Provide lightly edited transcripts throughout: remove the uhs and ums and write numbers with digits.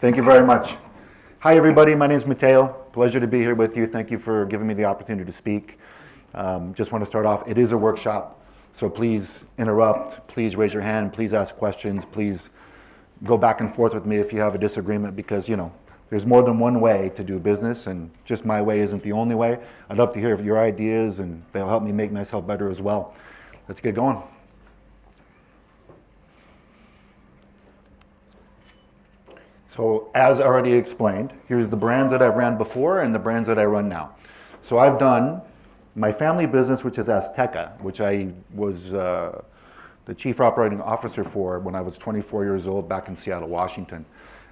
Thank you very much. Hi, everybody. My name is Mateo. Pleasure to be here with you. Thank you for giving me the opportunity to speak. Just want to start off. It is a workshop, so please interrupt. Please raise your hand. Please ask questions. Please go back and forth with me if you have a disagreement, because, there's more than one way to do business, and just my way isn't the only way. I'd love to hear your ideas, and they'll help me make myself better as well. Let's get going. So as already explained, here's the brands that I've ran before and the brands that I run now. So I've done my family business, which is Azteca, which I was the chief operating officer for when I was 24 years old back in Seattle, Washington.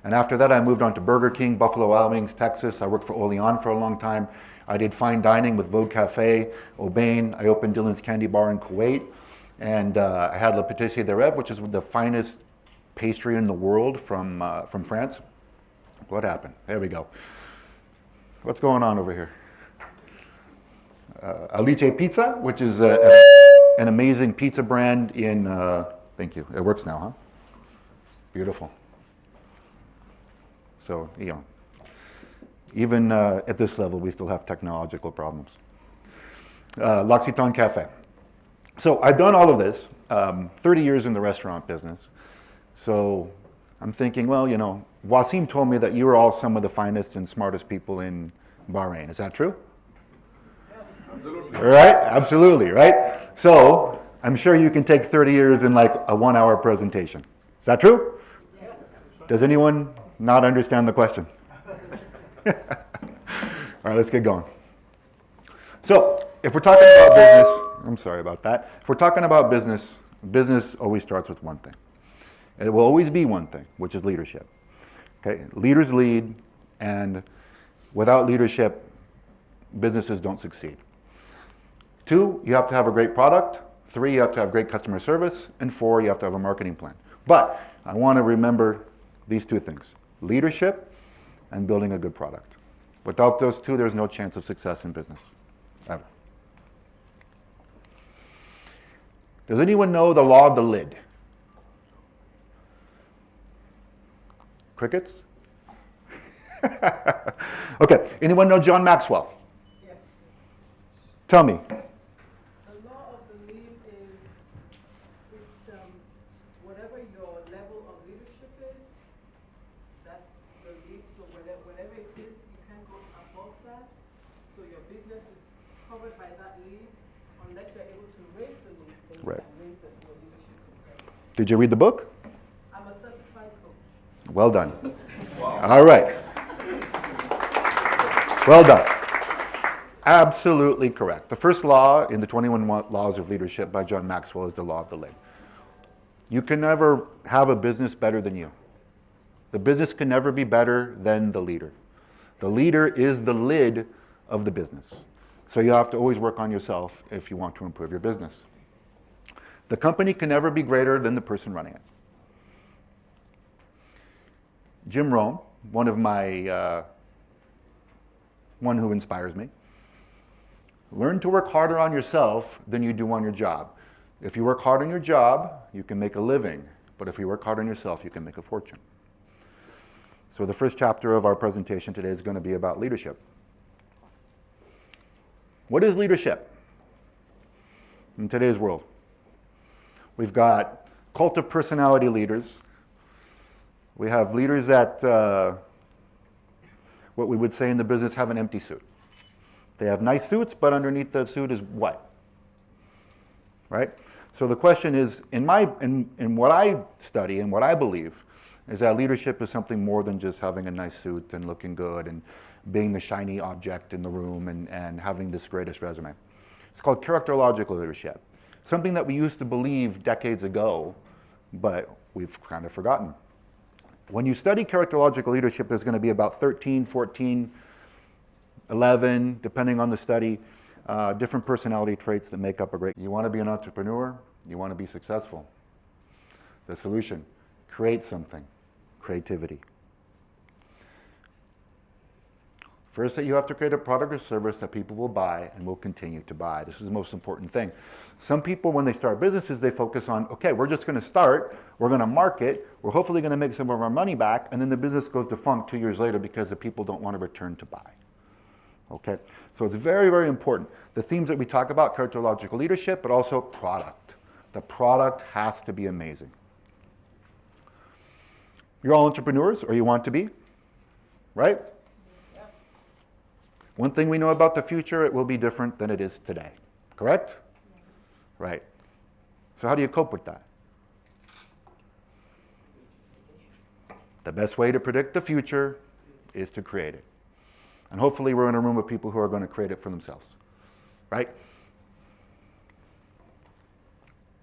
And after that, I moved on to Burger King, Buffalo Wild Wings, Texas. I worked for Oleon for a long time. I did fine dining with Vogue Cafe, Aubain. I opened Dylan's Candy Bar in Kuwait. And I had Le Patissier de Rêve, which is the finest pastry in the world from France. What happened? There we go. What's going on over here? Alice Pizza, which is an amazing pizza brand in, thank you, it works now, huh? Beautiful. So, even at this level, we still have technological problems. L'Occitan Cafe. So I've done all of this, 30 years in the restaurant business. So I'm thinking, well, Wasim told me that you are all some of the finest and smartest people in Bahrain. Is that true? Yes, absolutely. Right? Absolutely, right? So I'm sure you can take 30 years in like a 1-hour presentation. Is that true? Yes. Does anyone not understand the question? All right, let's get going. So if we're talking about business, I'm sorry about that. If we're talking about business, business always starts with one thing. It will always be one thing, which is leadership. Okay, leaders lead, and without leadership, businesses don't succeed. 2, you have to have a great product. 3, you have to have great customer service. And 4, you have to have a marketing plan. But I want to remember these 2 things: leadership and building a good product. Without those 2, there's no chance of success in business, ever. Does anyone know the law of the lid? Crickets? Okay, anyone know John Maxwell? Yes. Tell me. The law of the lead is it's whatever your level of leadership is, that's the lead. So whatever it is, you can't go above that. So your business is covered by that lead. Unless you're able to raise the lead, then you Right. can raise your leadership. Did you read the book? I'm a certified coach. Well done. All right. Well done. Absolutely correct. The first law in the 21 Laws of Leadership by John Maxwell is the law of the lid. You can never have a business better than you. The business can never be better than the leader. The leader is the lid of the business. So you have to always work on yourself if you want to improve your business. The company can never be greater than the person running it. Jim Rohn, one of my, one who inspires me, learn to work harder on yourself than you do on your job. If you work hard on your job, you can make a living. But if you work hard on yourself, you can make a fortune. So the first chapter of our presentation today is going to be about leadership. What is leadership in today's world? We've got cult of personality leaders. We have leaders that, what we would say in the business, have an empty suit. They have nice suits, but underneath the suit is white. Right? So the question is, in what I study and what I believe, is that leadership is something more than just having a nice suit and looking good and being the shiny object in the room and having this greatest resume. It's called characterological leadership. Something that we used to believe decades ago, but we've kind of forgotten. When you study characterological leadership, there's going to be about 13, 14, 11, depending on the study, different personality traits that make up a great. You want to be an entrepreneur, you want to be successful. The solution: create something. Creativity. First, that you have to create a product or service that people will buy and will continue to buy. This is the most important thing. Some people, when they start businesses, they focus on, okay, we're just going to start, we're going to market, we're hopefully going to make some of our money back, and then the business goes defunct 2 years later because the people don't want to return to buy. Okay, so it's very, very important. The themes that we talk about, characterological leadership, but also product. The product has to be amazing. You're all entrepreneurs, or you want to be, right? Yes. One thing we know about the future, it will be different than it is today, correct? Yes. Right. So how do you cope with that? The best way to predict the future is to create it. And hopefully we're in a room of people who are going to create it for themselves, right?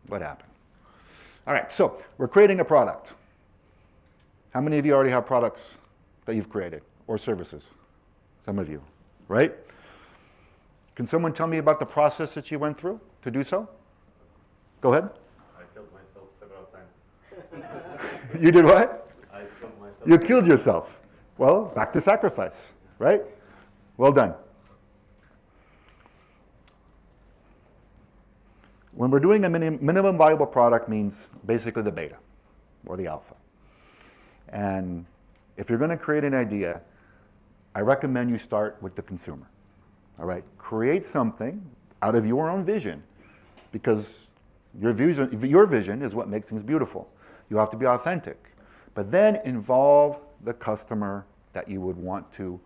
What happened? All right, so we're creating a product. How many of you already have products that you've created or services? Some of you, right? Can someone tell me about the process that you went through to do so? Go ahead. I killed myself several times. You did what? I killed myself. You killed yourself. Well, back to sacrifice, right? Well done. When we're doing a minimum viable product means basically the beta or the alpha. And if you're going to create an idea, I recommend you start with the consumer. All right? Create something out of your own vision, because your vision is what makes things beautiful. You have to be authentic. But then involve the customer that you would want to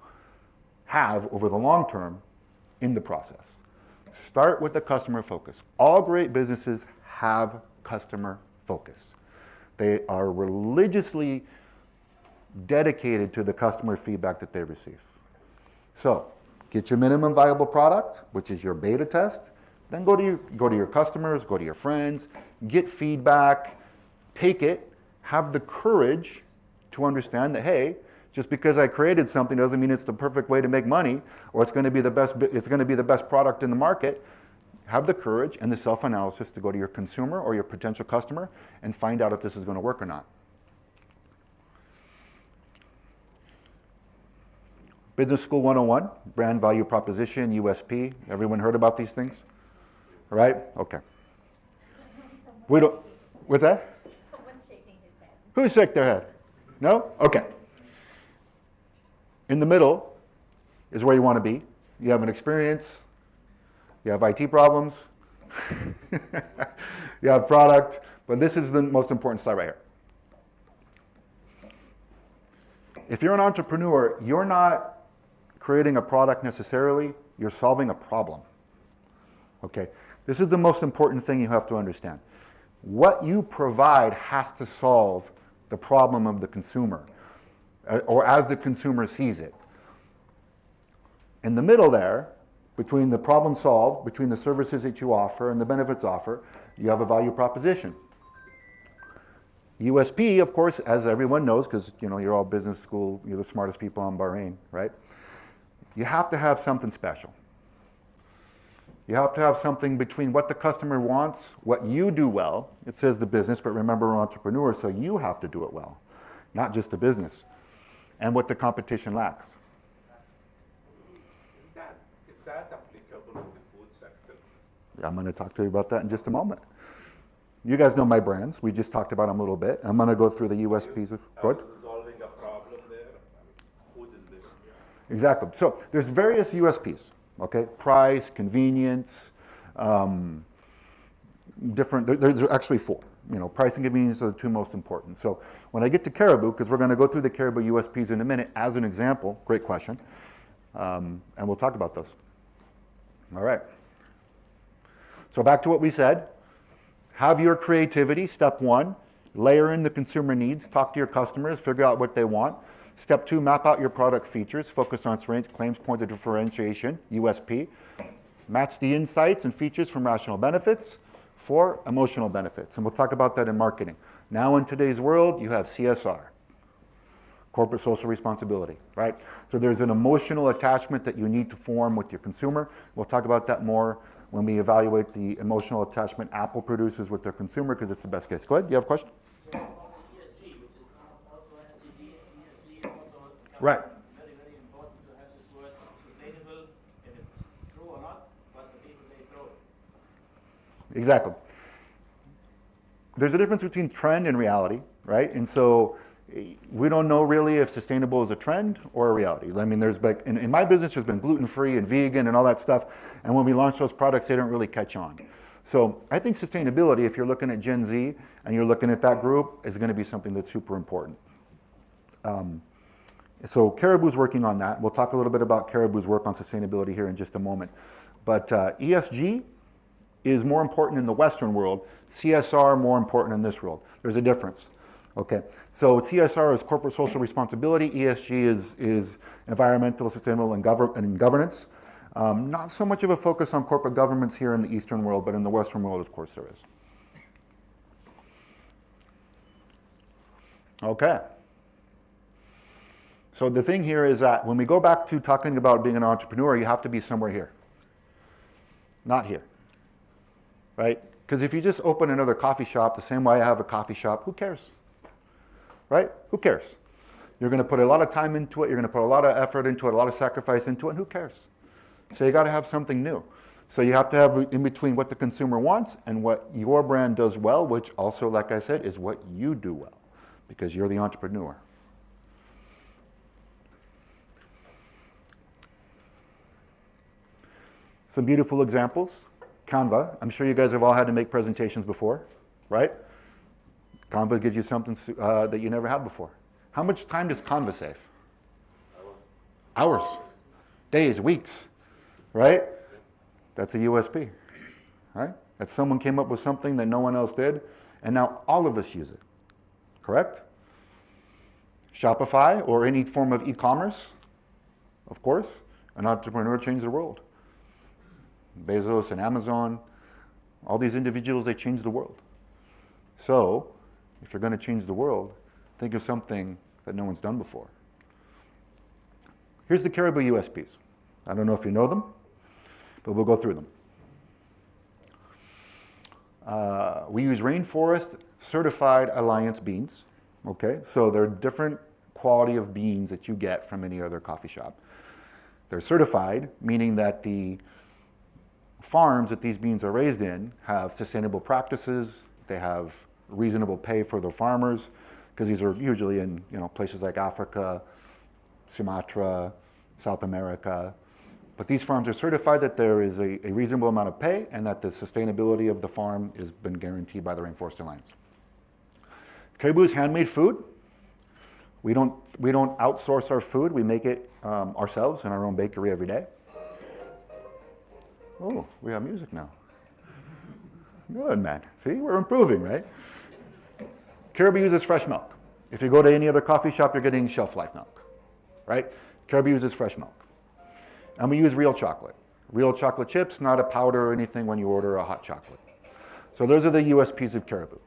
have over the long term in the process. Start with the customer focus. All great businesses have customer focus. They are religiously dedicated to the customer feedback that they receive. So, get your minimum viable product, which is your beta test, then go to your customers, go to your friends, get feedback, take it, have the courage to understand that, hey, just because I created something doesn't mean it's the perfect way to make money, or it's going to be the best product in the market. Have the courage and the self-analysis to go to your consumer or your potential customer and find out if this is going to work or not. Business School 101, brand value proposition, USP. Everyone heard about these things? Right? Okay. We don't, what's that? Someone's shaking his head. Who's shaking their head? No? Okay. In the middle is where you want to be. You have an experience, you have IT problems, you have product, but this is the most important slide right here. If you're an entrepreneur, you're not creating a product necessarily, you're solving a problem. Okay? This is the most important thing you have to understand. What you provide has to solve the problem of the consumer, or as the consumer sees it. In the middle there, between the problem solved, between the services that you offer and the benefits offer, you have a value proposition. USP, of course, as everyone knows, because you're all business school, you're the smartest people in Bahrain, right? You have to have something special. You have to have something between what the customer wants, what you do well. It says the business, but remember we're entrepreneurs, so you have to do it well, not just the business. And what the competition lacks. Is that applicable in the food sector? I'm going to talk to you about that in just a moment. You guys know my brands. We just talked about them a little bit. I'm going to go through the USPs of good. Resolving a problem there. Food is there. Yeah. Exactly. So there's various USPs. Okay, price, convenience, different. There's actually four. Price and convenience are the two most important. So when I get to Caribou, because we're going to go through the Caribou USPs in a minute as an example, great question, and we'll talk about those. All right. So back to what we said. Have your creativity, step one. Layer in the consumer needs. Talk to your customers. Figure out what they want. Step two, map out your product features. Focus on strengths, claims, points of differentiation, USP. Match the insights and features from rational benefits for emotional benefits. And we'll talk about that in marketing. Now in today's world, you have CSR, corporate social responsibility, right? So there's an emotional attachment that you need to form with your consumer. We'll talk about that more when we evaluate the emotional attachment Apple produces with their consumer, because it's the best case. Go ahead, you have a question? ESG, which is also SDG, ESG is also Right. very, very important to have this word Exactly. There's a difference between trend and reality, right? And so we don't know really if sustainable is a trend or a reality. I mean, there's like, in my business, there's been gluten-free and vegan and all that stuff. And when we launch those products, they don't really catch on. So I think sustainability, if you're looking at Gen Z and you're looking at that group, is going to be something that's super important. So Caribou's working on that. We'll talk a little bit about Caribou's work on sustainability here in just a moment. But ESG is more important in the Western world, CSR more important in this world. There's a difference. Okay, so CSR is corporate social responsibility, ESG is environmental, sustainable, and governance. Not so much of a focus on corporate governments here in the Eastern world, but in the Western world, of course, there is. Okay. So the thing here is that when we go back to talking about being an entrepreneur, you have to be somewhere here, not here, right? Because if you just open another coffee shop the same way I have a coffee shop, who cares, right? Who cares? You're going to put a lot of time into it. You're going to put a lot of effort into it, a lot of sacrifice into it, and who cares? So you got to have something new. So you have to have in between what the consumer wants and what your brand does well, which also, like I said, is what you do well, because you're the entrepreneur. Some beautiful examples. Canva. I'm sure you guys have all had to make presentations before, right? Canva gives you something that you never had before. How much time does Canva save? Hours. Days, weeks, right? That's a USP, right? That someone came up with something that no one else did, and now all of us use it, correct? Shopify or any form of e-commerce, of course, an entrepreneur changed the world. Bezos and Amazon, all these individuals, they changed the world. So, if you're going to change the world, think of something that no one's done before. Here's the Caribou USPs. I don't know if you know them, but we'll go through them. We use Rainforest Certified Alliance beans. Okay, so they're different quality of beans that you get from any other coffee shop. They're certified, meaning that the farms that these beans are raised in have sustainable practices. They have reasonable pay for the farmers, because these are usually in places like Africa, Sumatra, South America. But these farms are certified that there is a reasonable amount of pay and that the sustainability of the farm has been guaranteed by the Rainforest Alliance. Caribou's handmade food. We don't outsource our food. We make it ourselves in our own bakery every day. Oh, we have music now. Good, man. See, we're improving, right? Caribou uses fresh milk. If you go to any other coffee shop, you're getting shelf life milk, right? Caribou uses fresh milk. And we use real chocolate. Real chocolate chips, not a powder or anything when you order a hot chocolate. So those are the USPs of Caribou.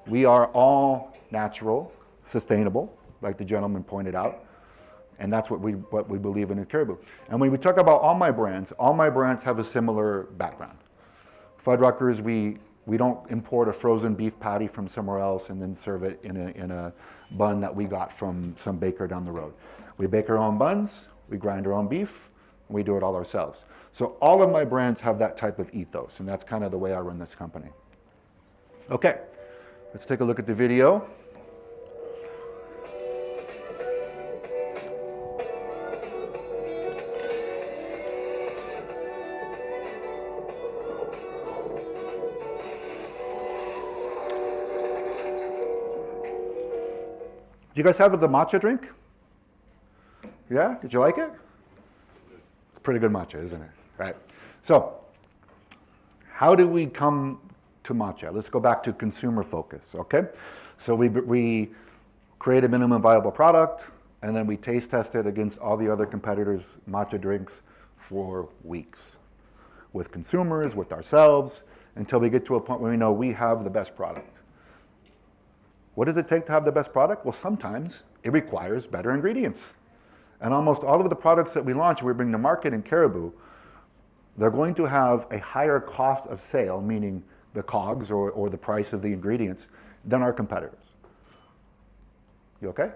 We are all natural, sustainable, like the gentleman pointed out. And that's what we believe in Caribou. And when we talk about all my brands have a similar background. Fuddruckers, we don't import a frozen beef patty from somewhere else and then serve it in a bun that we got from some baker down the road. We bake our own buns, we grind our own beef, and we do it all ourselves. So all of my brands have that type of ethos, and that's kind of the way I run this company. Okay, let's take a look at the video. Do you guys have the matcha drink? Yeah? Did you like it? It's pretty good matcha, isn't it? Right. So, how do we come to matcha? Let's go back to consumer focus, okay? So we create a minimum viable product, and then we taste test it against all the other competitors' matcha drinks for weeks. With consumers, with ourselves, until we get to a point where we know we have the best product. What does it take to have the best product? Well, sometimes it requires better ingredients. And almost all of the products that we launch and we bring to market in Caribou, they're going to have a higher cost of sale, meaning the COGS or the price of the ingredients, than our competitors. You okay?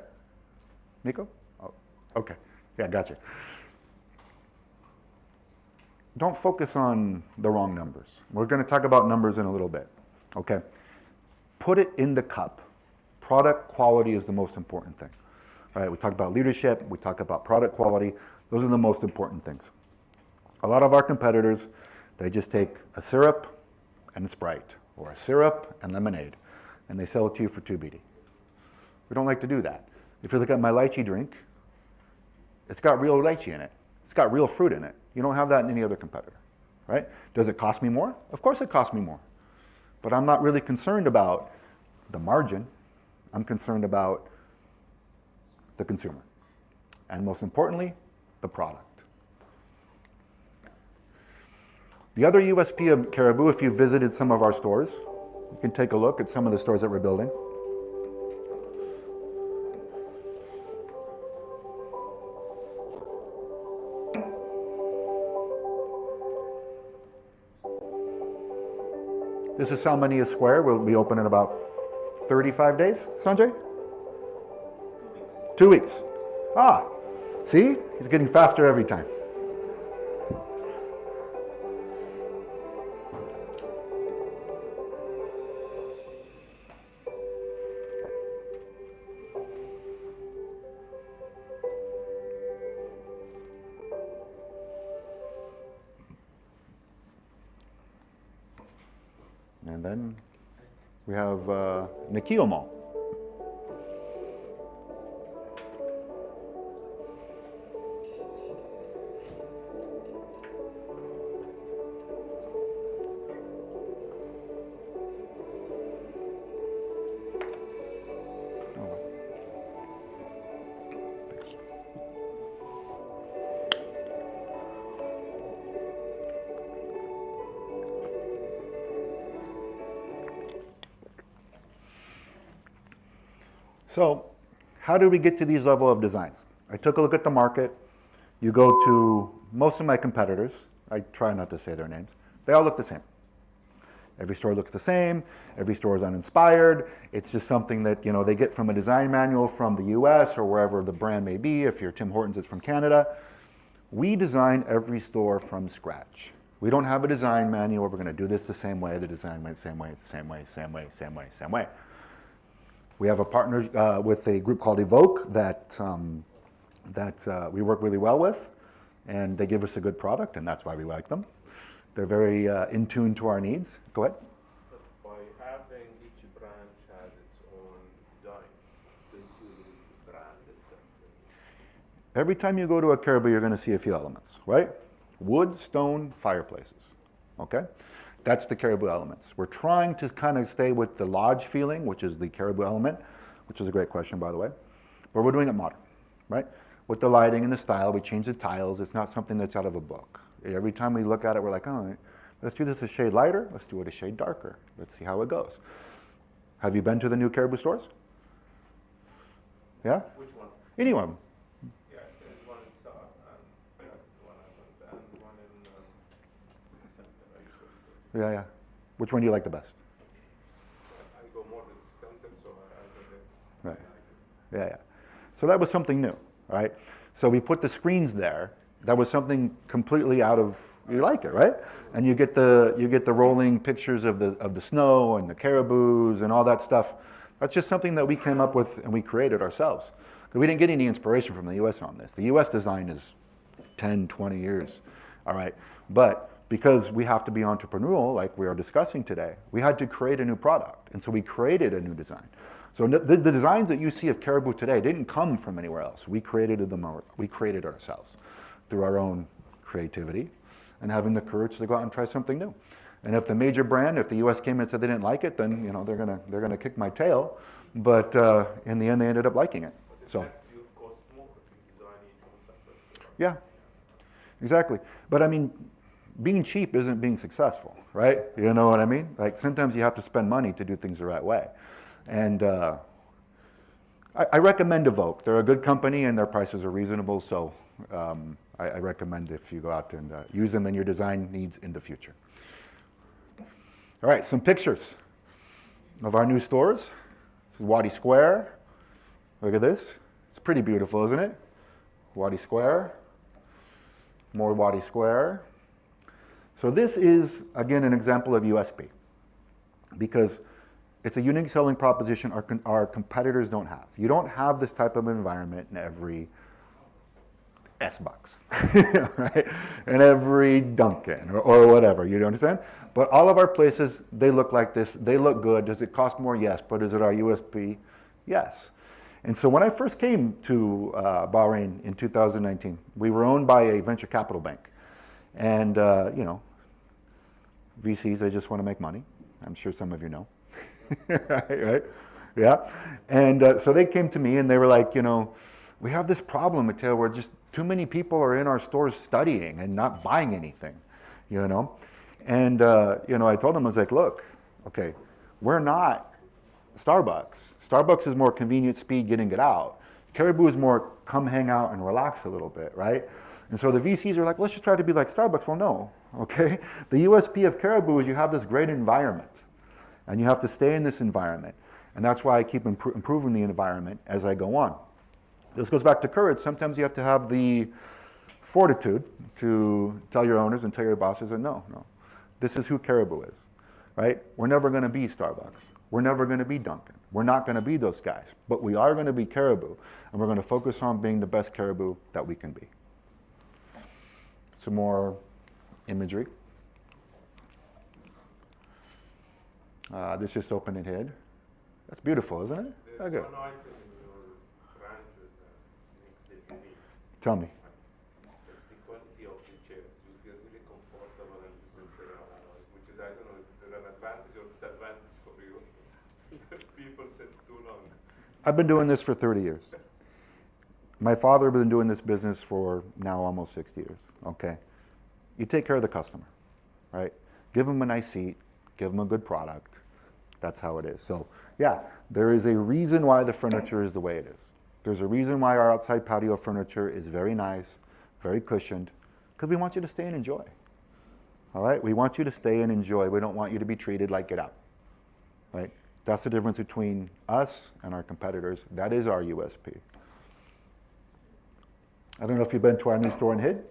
Nico? Oh, okay. Yeah, gotcha. don't focus on the wrong numbers. We're going to talk about numbers in a little bit, okay? Put it in the cup. Product quality is the most important thing. All right, we talk about leadership, we talk about product quality. Those are the most important things. A lot of our competitors, they just take a syrup and a Sprite, or a syrup and lemonade, and they sell it to you for $2.BD. We don't like to do that. If you look at my lychee drink, it's got real lychee in it. It's got real fruit in it. You don't have that in any other competitor, right? Does it cost me more? Of course it costs me more. But I'm not really concerned about the margin. I'm concerned about the consumer. And most importantly, the product. The other USP of Caribou, if you've visited some of our stores, you can take a look at some of the stores that we're building. This is Salmonia Square. We'll be open in about 35 days, Sanjay? 2 weeks. Ah, see? He's getting faster every time. And then we have Nikio Mall. So, how did we get to these level of designs? I took a look at the market. You go to most of my competitors. I try not to say their names. They all look the same. Every store looks the same. Every store is uninspired. It's just something that they get from a design manual from the US or wherever the brand may be. If you're Tim Hortons, it's from Canada. We design every store from scratch. We don't have a design manual. We're going to do this the same way, the design way, same way, same way, same way, same way, same way. We have a partner with a group called Evoke that we work really well with, and they give us a good product, and that's why we like them. They're very in tune to our needs. Go ahead. By having each branch has its own design, does the brand itself? Every time you go to a Caribou, you're going to see a few elements, right? Wood, stone, fireplaces, okay? That's the Caribou elements. We're trying to kind of stay with the lodge feeling, which is the Caribou element, which is a great question, by the way. But we're doing it modern, right? With the lighting and the style, we change the tiles. It's not something that's out of a book. Every time we look at it, we're like, oh, let's do this a shade lighter. Let's do it a shade darker. Let's see how it goes. Have you been to the new Caribou stores? Yeah? Which one? Any one. Yeah, there's one in South, and that's the one I went, and one in city center. I usually go to. Yeah, yeah. Which one do you like the best? I go more to the center, so I go there. Right. Yeah, yeah. So that was something new, right? So we put the screens there. That was something completely out of, you like it, right? And you get the rolling pictures of the snow and the caribous and all that stuff. That's just something that we came up with and we created ourselves. Because we didn't get any inspiration from the US on this. The US design is 10, 20 years, all right? But because we have to be entrepreneurial, like we are discussing today, we had to create a new product. And so we created a new design. So the designs that you see of Caribou today didn't come from anywhere else. We created them, we created ourselves through our own creativity and having the courage to go out and try something new. And if the major brand, if the US came and said they didn't like it, then they're gonna kick my tail. But in the end, they ended up liking it. So. You cost more if you design each one separate. Yeah, exactly. But I mean, being cheap isn't being successful, right? You know what I mean? Like sometimes you have to spend money to do things the right way. And I recommend Evoke. They're a good company and their prices are reasonable. So I recommend if you go out and use them in your design needs in the future. All right, some pictures of our new stores. This is Wadi Square. Look at this. It's pretty beautiful, isn't it? Wadi Square. More Wadi Square. So this is, again, an example of USP, because it's a unique selling proposition our competitors don't have. You don't have this type of environment in every S-Bucks, right? In every Dunkin' or whatever, you understand? But all of our places, they look like this. They look good. Does it cost more? Yes. But is it our USP? Yes. And so when I first came to Bahrain in 2019, we were owned by a venture capital bank. And, VCs, they just want to make money. I'm sure some of you know. right? Yeah. And so they came to me and they were like, we have this problem, Mateo, where just too many people are in our stores studying and not buying anything, And, I told them, I was like, look, okay, we're not Starbucks. Starbucks is more convenient speed getting it out. Caribou is more come hang out and relax a little bit, right? And so the VCs are like, let's just try to be like Starbucks. Well, no, okay? The USP of Caribou is you have this great environment, and you have to stay in this environment. And that's why I keep improving the environment as I go on. This goes back to courage. Sometimes you have to have the fortitude to tell your owners and tell your bosses that no, this is who Caribou is, right? We're never going to be Starbucks. We're never going to be Dunkin'. We're not going to be those guys. But we are going to be Caribou, and we're going to focus on being the best Caribou that we can be. Some more imagery. This just opened and hid. That's beautiful, isn't it? There's Okay. one item in your branches that makes it unique. Tell me. It's the quality of the chairs. You feel really comfortable and sincere about it, which is, I don't know, if it's an advantage or disadvantage for you. People sit too long. I've been doing this for 30 years. My father has been doing this business for now almost 60 years, okay? You take care of the customer, right? Give them a nice seat, give them a good product. That's how it is. So, yeah, there is a reason why the furniture is the way it is. There's a reason why our outside patio furniture is very nice, very cushioned, because we want you to stay and enjoy. All right? We want you to stay and enjoy. We don't want you to be treated like get out, right? That's the difference between us and our competitors. That is our USP. I don't know if you've been to our new store in Hid.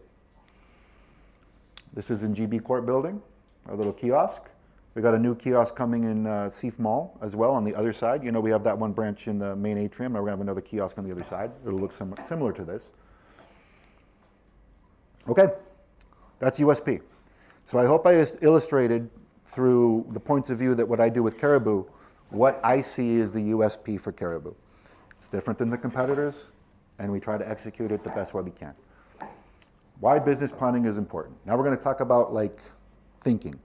This is in GB Court building, our little kiosk. We got a new kiosk coming in Seif Mall as well on the other side. We have that one branch in the main atrium. Now we're going to have another kiosk on the other side. It'll look similar to this. Okay, that's USP. So I hope I illustrated through the points of view that what I do with Caribou, what I see is the USP for Caribou. It's different than the competitors, and we try to execute it the best way we can. Why business planning is important. Now we're going to talk about thinking.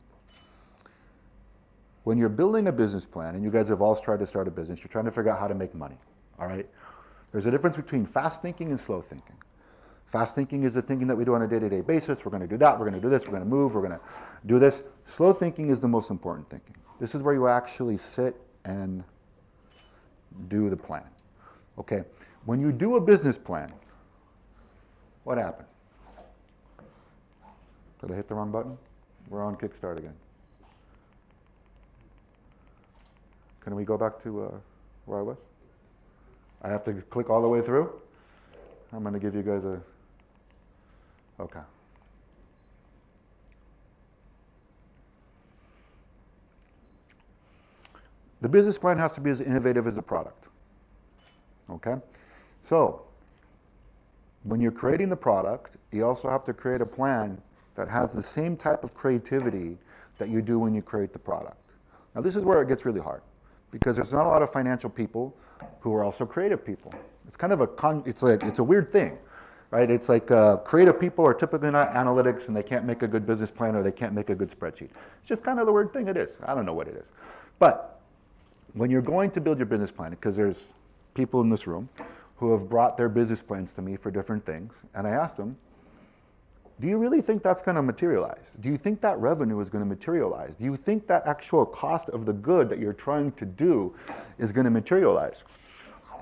When you're building a business plan, and you guys have all tried to start a business, you're trying to figure out how to make money, all right? There's a difference between fast thinking and slow thinking. Fast thinking is the thinking that we do on a day-to-day basis. We're going to do that, we're going to do this, we're going to move, we're going to do this. Slow thinking is the most important thinking. This is where you actually sit and do the plan, okay? When you do a business plan, what happened? Did I hit the wrong button? We're on Kickstart again. Can we go back to where I was? I have to click all the way through? I'm going to give you guys a... Okay. The business plan has to be as innovative as the product. Okay? So, when you're creating the product, you also have to create a plan that has the same type of creativity that you do when you create the product. Now, this is where it gets really hard, because there's not a lot of financial people who are also creative people. It's kind of it's a weird thing, right? It's like creative people are typically not analytics, and they can't make a good business plan, or they can't make a good spreadsheet. It's just kind of the weird thing it is. I don't know what it is. But when you're going to build your business plan, because there's people in this room who have brought their business plans to me for different things, and I asked them, do you really think that's going to materialize? Do you think that revenue is going to materialize? Do you think that actual cost of the good that you're trying to do is going to materialize?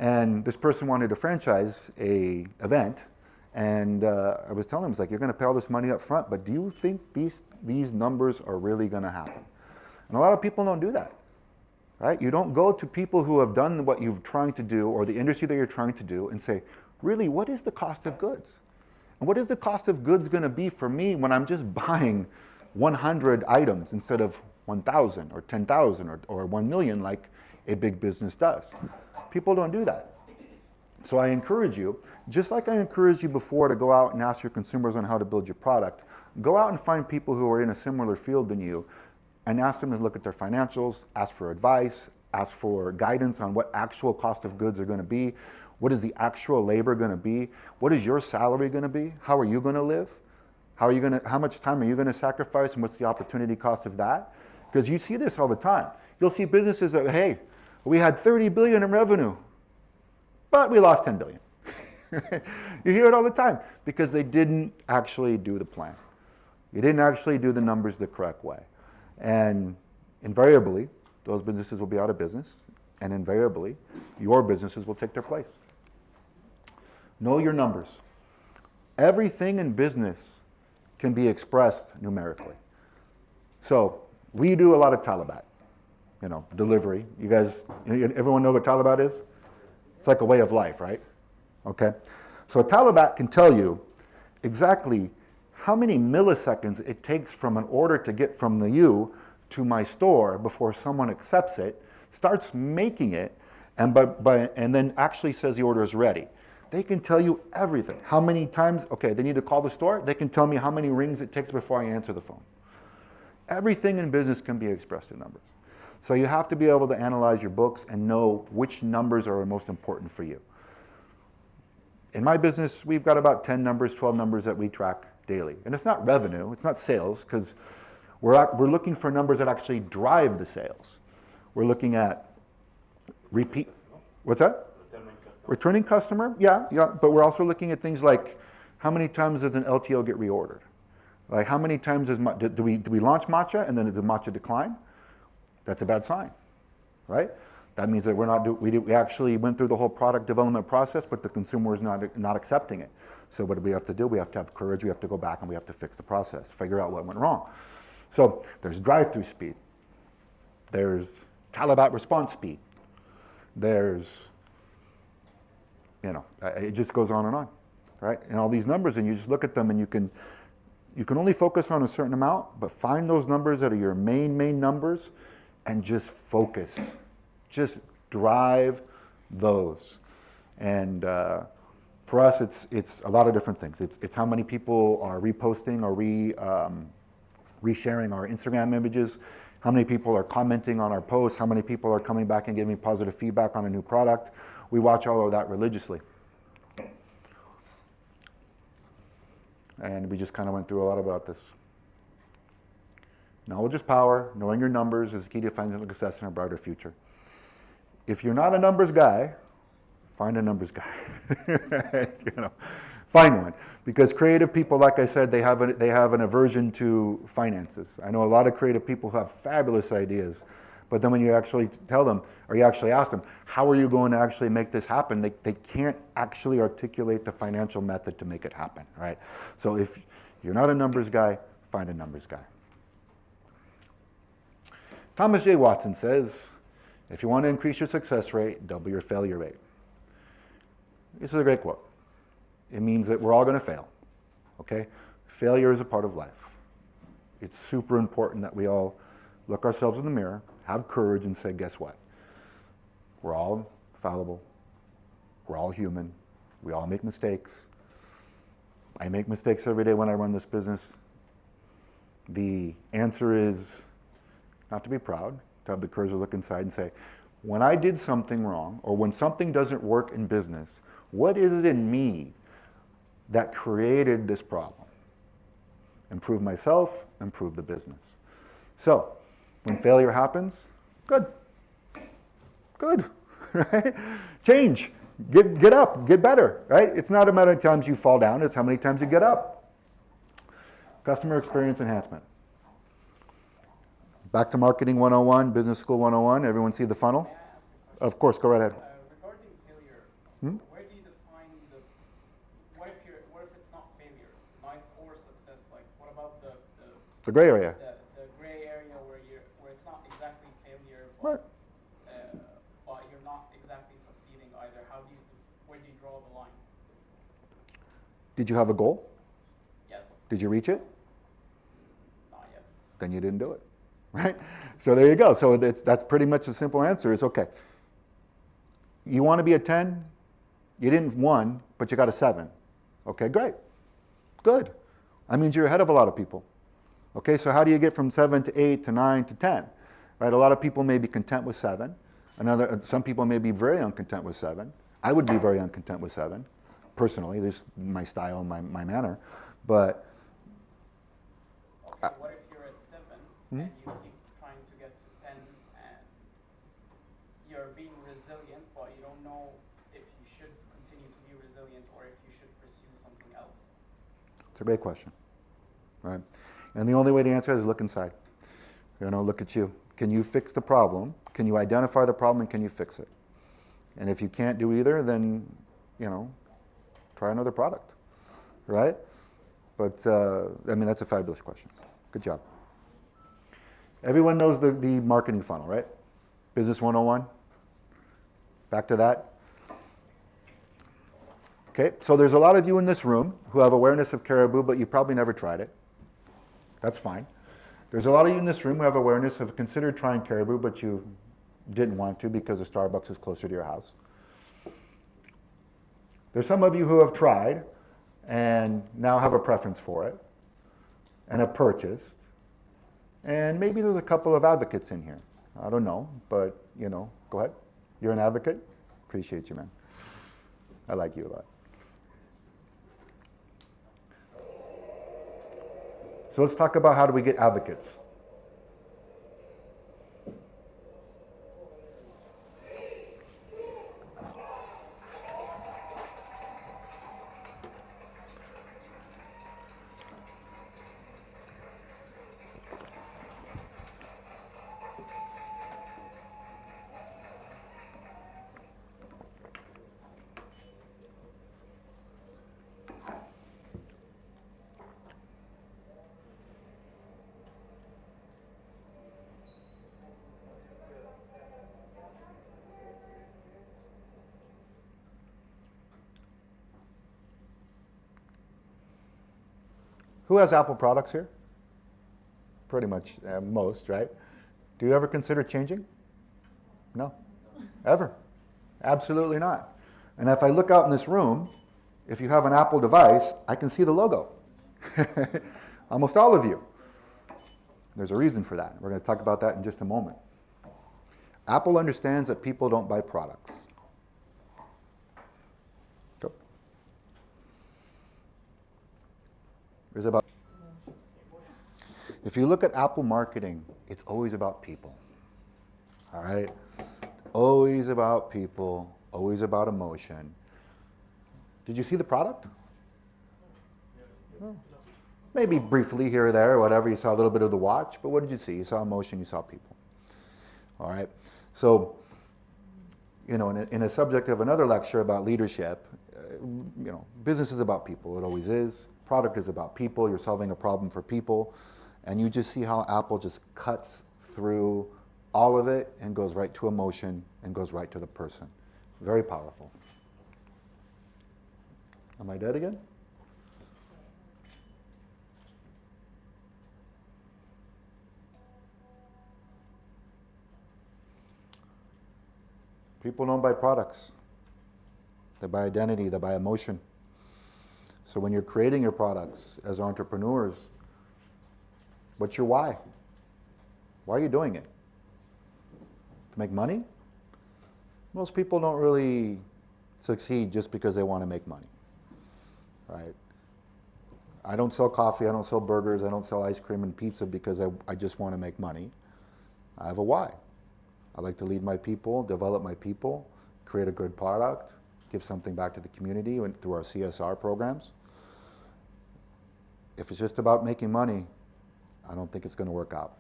And this person wanted to franchise a event, and I was telling him, you're going to pay all this money up front, but do you think these numbers are really going to happen? And a lot of people don't do that, right? You don't go to people who have done what you're trying to do, or the industry that you're trying to do, and say, really, what is the cost of goods? And what is the cost of goods going to be for me when I'm just buying 100 items instead of 1,000 or 10,000 or 1 million like a big business does. People don't do that. So I encourage you, just like I encouraged you before to go out and ask your consumers on how to build your product, go out and find people who are in a similar field than you and ask them to look at their financials, ask for advice, ask for guidance on what actual cost of goods are going to be, what is the actual labor going to be, what is your salary going to be, how are you going to live, how much time are you going to sacrifice, and what's the opportunity cost of that? Because you see this all the time. You'll see businesses that, hey, we had 30 billion in revenue, but we lost 10 billion. You hear it all the time because they didn't actually do the plan. You didn't actually do the numbers the correct way. And invariably, those businesses will be out of business, and invariably, your businesses will take their place. Know your numbers. Everything in business can be expressed numerically. So we do a lot of Talabat, delivery. You guys, everyone know what Talabat is? It's like a way of life, right? Okay. So Talabat can tell you exactly how many milliseconds it takes from an order to get from you to my store before someone accepts it, starts making it, and then actually says the order is ready. They can tell you everything. How many times, they need to call the store, they can tell me how many rings it takes before I answer the phone. Everything in business can be expressed in numbers. So you have to be able to analyze your books and know which numbers are most important for you. In my business, we've got about 10 numbers, 12 numbers that we track daily. And it's not revenue, it's not sales, because we're looking for numbers that actually drive the sales. We're looking at repeat, what's that? Returning customer, yeah, but we're also looking at things like how many times does an LTO get reordered? Like how many times do we launch matcha and then does the matcha decline? That's a bad sign, right? That means that we actually went through the whole product development process, but the consumer is not accepting it. So what do we have to do? We have to have courage. We have to go back and we have to fix the process, figure out what went wrong. So there's drive-through speed. There's Talabat response speed. There's, it just goes on and on, right? And all these numbers, and you just look at them and you can only focus on a certain amount, but find those numbers that are your main numbers and just focus. Just drive those. And for us, it's a lot of different things. It's how many people are reposting or resharing our Instagram images, how many people are commenting on our posts, how many people are coming back and giving positive feedback on a new product. We watch all of that religiously. And we just kind of went through a lot about this. Knowledge is power. Knowing your numbers is the key to financial success and a brighter future. If you're not a numbers guy, find a numbers guy. Find one. Because creative people, like I said, they have an aversion to finances. I know a lot of creative people who have fabulous ideas, but then when you actually tell them, or you actually ask them, how are you going to actually make this happen? They can't actually articulate the financial method to make it happen, right? So if you're not a numbers guy, find a numbers guy. Thomas J. Watson says, if you want to increase your success rate, double your failure rate. This is a great quote. It means that we're all going to fail, okay? Failure is a part of life. It's super important that we all look ourselves in the mirror, have courage, and say, guess what? We're all fallible. We're all human. We all make mistakes. I make mistakes every day when I run this business. The answer is not to be proud, to have the courage to look inside and say, when I did something wrong, or when something doesn't work in business, what is it in me that created this problem? Improve myself, improve the business. So, when failure happens, good, right? Change, get up, get better, right? It's not a matter of times you fall down, it's how many times you get up. Customer experience enhancement. Back to marketing 101, business school 101. Everyone see the funnel? Of course, go right ahead. Regarding failure, where do you define what if it's not failure, or success? Like, what about the gray area? The gray area where it's not exactly failure, Right. But you're not exactly succeeding either. Where do you draw the line? Did you have a goal? Yes. Did you reach it? Not yet. then you didn't do it, right? So there you go. So that's pretty much the simple answer is, okay, you want to be a 10? You didn't 1, but you got a 7. Okay, great. Good. That means you're ahead of a lot of people. Okay, so how do you get from 7 to 8 to 9 to 10? Right, a lot of people may be content with 7. Some people may be very uncontent with 7. I would be very uncontent with 7, personally. This is my style and my manner. But Okay, what if you're at 7 and you keep trying to get to 10 and you're being resilient, but you don't know if you should continue to be resilient or if you should pursue something else? it's a great question, right? And the only way to answer it is look inside. Look at you. Can you fix the problem? Can you identify the problem and can you fix it? And if you can't do either, then, try another product, right? But, that's a fabulous question. Good job. Everyone knows the marketing funnel, right? Business 101. Back to that. Okay, so there's a lot of you in this room who have awareness of caribou, but you probably never tried it. That's fine. There's a lot of you in this room who have awareness of considered trying caribou, but you didn't want to because a Starbucks is closer to your house. There's some of you who have tried and now have a preference for it and have purchased. And maybe there's a couple of advocates in here. I don't know, but, go ahead. You're an advocate? Appreciate you, man. I like you a lot. So let's talk about how do we get advocates. Who has Apple products here? Pretty much most, right? Do you ever consider changing? No. Ever? Absolutely not. And if I look out in this room, if you have an Apple device, I can see the logo. Almost all of you. There's a reason for that. We're going to talk about that in just a moment. Apple understands that people don't buy products. Go. There's about. If you look at Apple marketing, it's always about people. All right? Always about people, always about emotion. Did you see the product? No. Maybe briefly here or there or whatever. You saw a little bit of the watch, but what did you see? You saw emotion, you saw people. All right? So, in a subject of another lecture about leadership, business is about people. It always is. Product is about people. You're solving a problem for people. And you just see how Apple just cuts through all of it and goes right to emotion and goes right to the person. Very powerful. Am I dead again? People don't buy products. They buy identity, they buy emotion. So when you're creating your products as entrepreneurs, what's your why? Why are you doing it? To make money? Most people don't really succeed just because they want to make money, right? I don't sell coffee, I don't sell burgers, I don't sell ice cream and pizza because I just want to make money. I have a why. I like to lead my people, develop my people, create a good product, give something back to the community through our CSR programs. If it's just about making money, I don't think it's going to work out.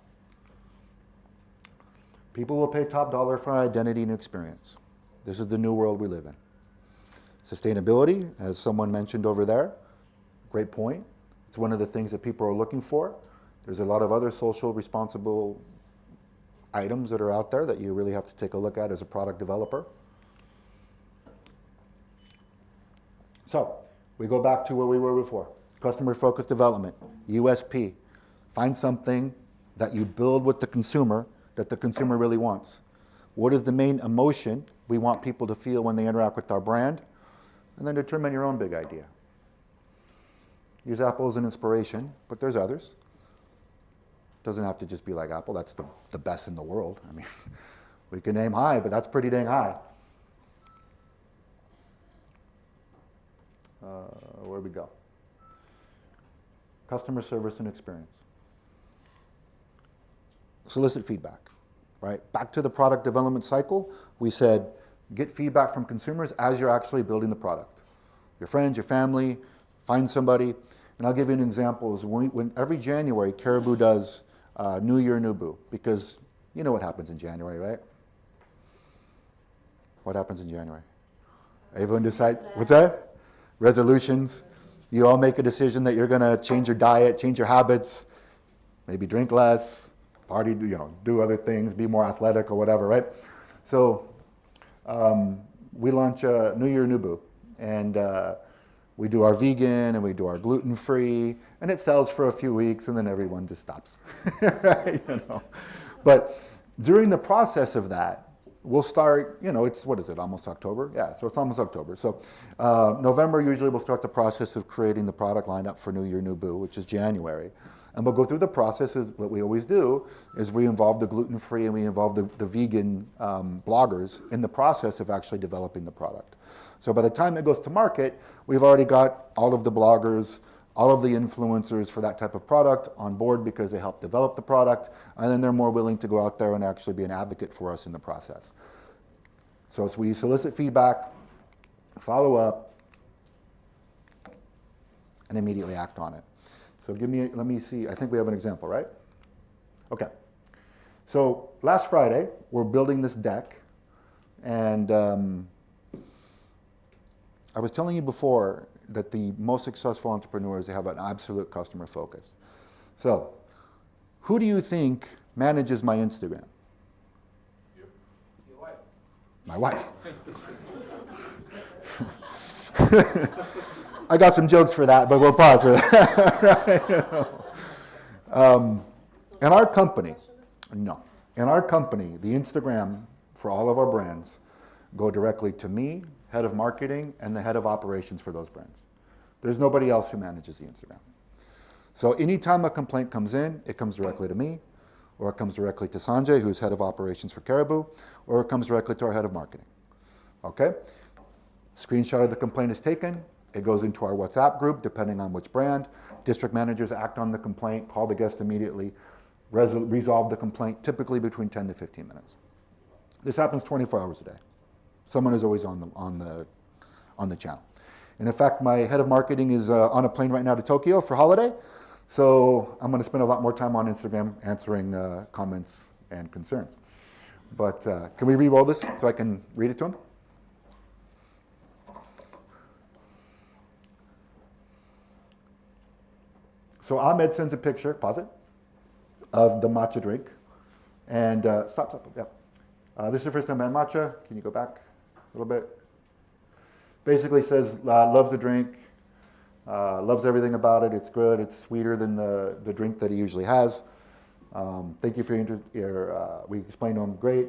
People will pay top dollar for identity and experience. This is the new world we live in. Sustainability, as someone mentioned over there, great point. It's one of the things that people are looking for. There's a lot of other social responsible items that are out there that you really have to take a look at as a product developer. So, we go back to where we were before. Customer focused development, USP. Find something that you build with the consumer that the consumer really wants. What is the main emotion we want people to feel when they interact with our brand? And then determine your own big idea. Use Apple as an inspiration, but there's others. Doesn't have to just be like Apple. That's the best in the world. I mean, we can name high, but that's pretty dang high. Where'd we go? Customer service and experience. Solicit feedback, right? Back to the product development cycle, we said get feedback from consumers as you're actually building the product. Your friends, your family, find somebody. And I'll give you an example. When every January, Caribou does New Year, New Boo, because you know what happens in January, right? What happens in January? Everyone decide, what's that? Resolutions. You all make a decision that you're going to change your diet, change your habits, maybe drink less, party, do other things, be more athletic or whatever, right? So we launch New Year, New Boo, and we do our vegan and we do our gluten-free, and it sells for a few weeks, and then everyone just stops, right? But during the process of that, we'll start, it's, what is it, almost October? Yeah, so it's almost October. So November, usually we'll start the process of creating the product lineup for New Year, New Boo, which is January. And we'll go through the process. What we always do is we involve the gluten-free and we involve the vegan bloggers in the process of actually developing the product. So by the time it goes to market, we've already got all of the bloggers, all of the influencers for that type of product on board because they help develop the product, and then they're more willing to go out there and actually be an advocate for us in the process. So we solicit feedback, follow up, and immediately act on it. So let me see, I think we have an example, right? Okay. So last Friday, we're building this deck, and I was telling you before that the most successful entrepreneurs, they have an absolute customer focus. So, who do you think manages my Instagram? You. Your wife. My wife. I got some jokes for that, but we'll pause for that. In our company, the Instagram for all of our brands go directly to me, head of marketing, and the head of operations for those brands. There's nobody else who manages the Instagram. So anytime a complaint comes in, it comes directly to me, or it comes directly to Sanjay, who's head of operations for Caribou, or it comes directly to our head of marketing. Okay? Screenshot of the complaint is taken. It goes into our WhatsApp group, depending on which brand. District managers act on the complaint, call the guest immediately, resolve the complaint, typically between 10 to 15 minutes. This happens 24 hours a day. Someone is always on the channel. And in fact, my head of marketing is on a plane right now to Tokyo for holiday. So I'm going to spend a lot more time on Instagram answering comments and concerns. But can we re-roll this so I can read it to him? So Ahmed sends a picture, pause it, of the matcha drink. And stop, yeah. This is the first time I had matcha. Can you go back a little bit? Basically says, loves the drink, loves everything about it. It's good. It's sweeter than the drink that he usually has. Thank you for your we explained to him, great.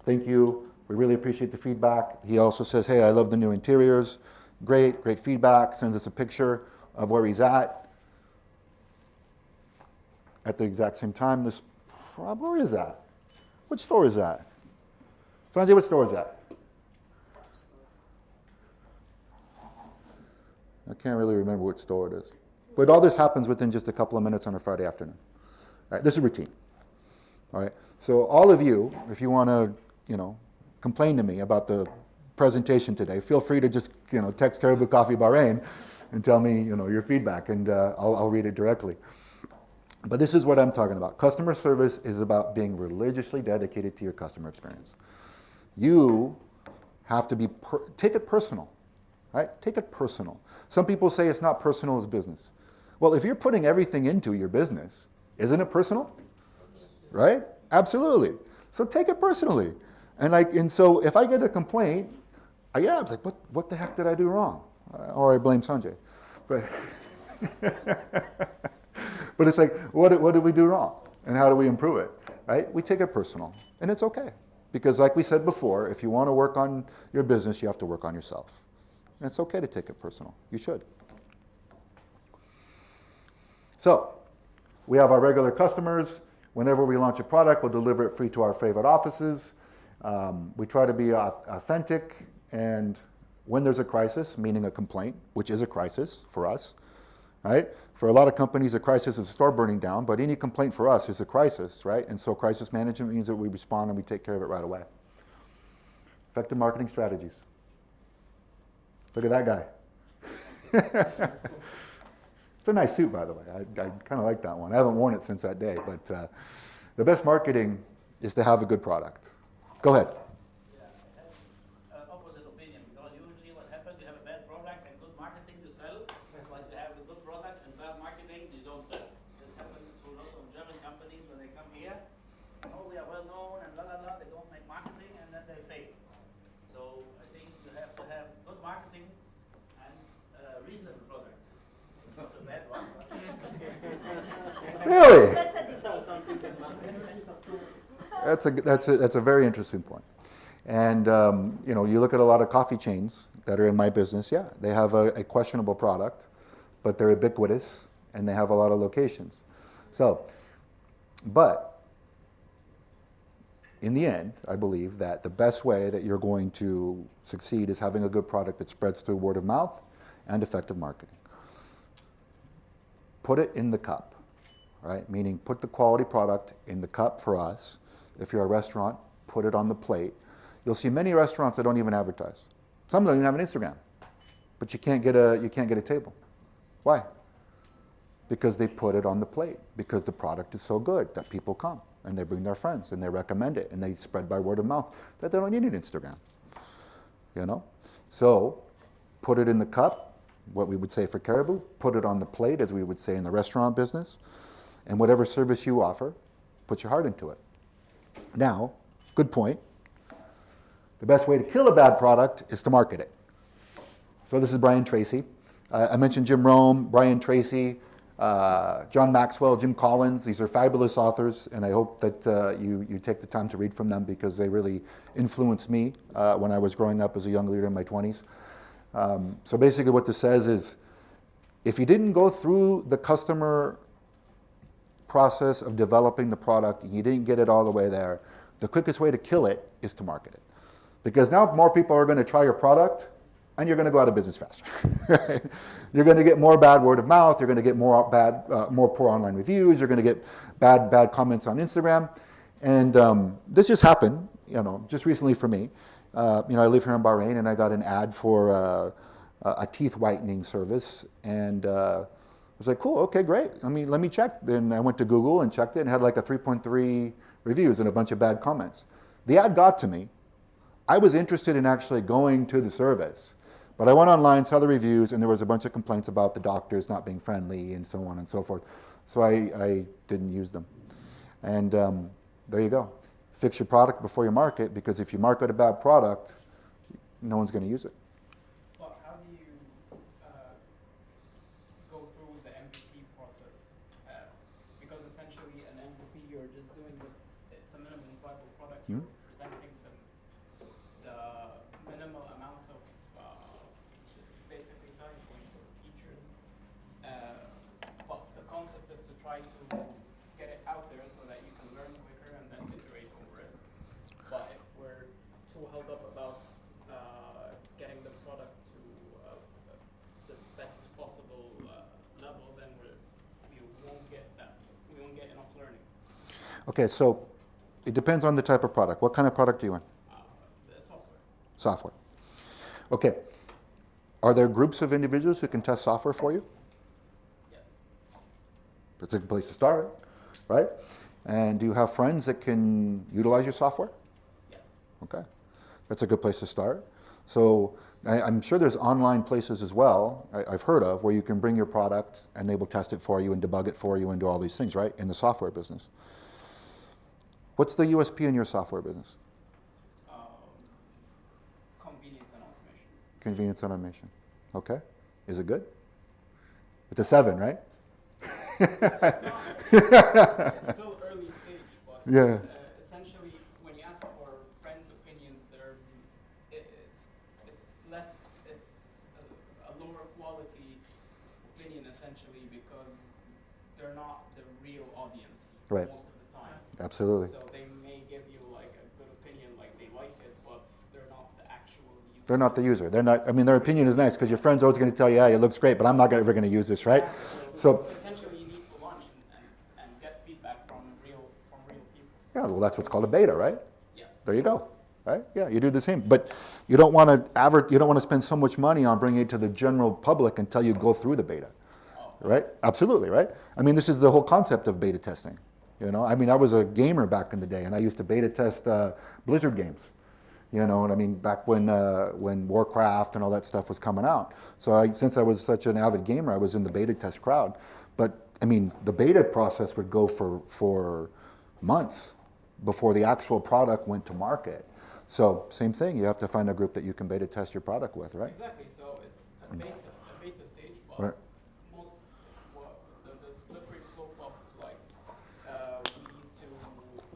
Thank you. We really appreciate the feedback. He also says, hey, I love the new interiors. Great feedback. Sends us a picture of where he's at the exact same time. Where is that? Which store is that? Sanjay, what store is that? I can't really remember which store it is. But all this happens within just a couple of minutes on a Friday afternoon. All right, this is routine. All right, so all of you, if you want to, complain to me about the presentation today, feel free to just, text Caribou Coffee Bahrain and tell me, your feedback, and I'll read it directly. But this is what I'm talking about. Customer service is about being religiously dedicated to your customer experience. You have to take it personal, right? Take it personal. Some people say it's not personal as business. Well, if you're putting everything into your business, isn't it personal? Right? Absolutely. So take it personally. And so if I get a complaint, I was like, what the heck did I do wrong? Or I blame Sanjay. But but it's like, what did we do wrong? And how do we improve it, right? We take it personal, and it's okay. Because like we said before, if you want to work on your business, you have to work on yourself. And it's okay to take it personal. You should. So, we have our regular customers. Whenever we launch a product, we'll deliver it free to our favorite offices. We try to be authentic, and when there's a crisis, meaning a complaint, which is a crisis for us, right? For a lot of companies, a crisis is a store burning down, but any complaint for us is a crisis, right? And so crisis management means that we respond and we take care of it right away. Effective marketing strategies. Look at that guy. It's a nice suit, by the way. I kind of like that one. I haven't worn it since that day, but the best marketing is to have a good product. Go ahead. Yeah, I have opposite opinion, because usually what happens, you have a bad product and good marketing to sell, but you have a good product and bad marketing, you don't sell. This happens to a lot of German companies when they come here. Oh, we are well known and la la la, they don't make marketing and then they fail. So I think you have to have good marketing and reasonable product. Not a bad one. Really? That's a debate. That's a very interesting point. And you look at a lot of coffee chains that are in my business. Yeah, they have a questionable product, but they're ubiquitous and they have a lot of locations. So, but in the end, I believe that the best way that you're going to succeed is having a good product that spreads through word of mouth and effective marketing. Put it in the cup, right? Meaning put the quality product in the cup for us. If you're a restaurant, put it on the plate. You'll see many restaurants that don't even advertise. Some don't even have an Instagram, but you can't get a table. Why? Because they put it on the plate, because the product is so good that people come and they bring their friends and they recommend it and they spread by word of mouth that they don't need an Instagram. So put it in the cup, what we would say for caribou, put it on the plate, as we would say in the restaurant business, and whatever service you offer, put your heart into it. Now, good point. The best way to kill a bad product is to market it. So this is Brian Tracy. I mentioned Jim Rome, Brian Tracy, John Maxwell, Jim Collins. These are fabulous authors, and I hope that you take the time to read from them, because they really influenced me when I was growing up as a young leader in my 20s. So basically what this says is, if you didn't go through the customer process of developing the product, you didn't get it all the way there, the quickest way to kill it is to market it. Because now more people are going to try your product, and you're going to go out of business faster. Right? You're going to get more bad word of mouth, you're going to get more poor online reviews, you're going to get bad comments on Instagram. And this just happened, just recently for me. I live here in Bahrain, and I got an ad for a teeth whitening service, and I was like, cool, okay, great. Let me check. Then I went to Google and checked it, and had like a 3.3 reviews and a bunch of bad comments. The ad got to me. I was interested in actually going to the service, but I went online, saw the reviews, and there was a bunch of complaints about the doctors not being friendly and so on and so forth. So I didn't use them. And there you go. Fix your product before you market, because if you market a bad product, no one's going to use it. Well, how do you go through the MVP process? Because essentially an MVP, you're just doing it's a minimum viable product. You're presenting them the minimal amount of basically selling points or features. But the concept is to try to get it out there so that you can learn quicker and then iterate over it. But if we're too held up about getting the product to the best possible level, then we won't get that. We won't get enough learning. Okay, so it depends on the type of product. What kind of product do you want? The software. Software. Okay. Are there groups of individuals who can test software for you? Yes. That's a good place to start, right? And do you have friends that can utilize your software? Yes. Okay. That's a good place to start. So I'm sure there's online places as well, I've heard of, where you can bring your product and they will test it for you and debug it for you and do all these things, right? In the software business. What's the USP in your software business? Convenience and automation. Convenience and automation. Okay. Is it good? It's a 7, right? It's still early Yeah. Essentially, when you ask for friends' opinions, it's less, it's a lower quality opinion essentially because they're not the real audience Right. most of the time. Absolutely. So they may give you like a good opinion, like they like it, but they're not the actual user. They're not the user. They're not. I mean, their opinion is nice because your friend's always going to tell you, "Yeah, it looks great," but I'm not ever going to use this, right? Exactly. So, essentially, you need to launch and get feedback from real people. yeah, well, that's what's called a beta, right? Yes. There you go, right? Yeah, you do the same, but you don't want to spend so much money on bringing it to the general public until you go through the beta, right? Absolutely, right? I mean, this is the whole concept of beta testing. You know, I mean, I was a gamer back in the day, and I used to beta test Blizzard games. You know what I mean? Back when Warcraft and all that stuff was coming out. So since I was such an avid gamer, I was in the beta test crowd. But I mean, the beta process would go for months before the actual product went to market. So same thing, you have to find a group that you can beta test your product with, right? Exactly. So it's a beta stage, but Right. the slippery slope of like we need to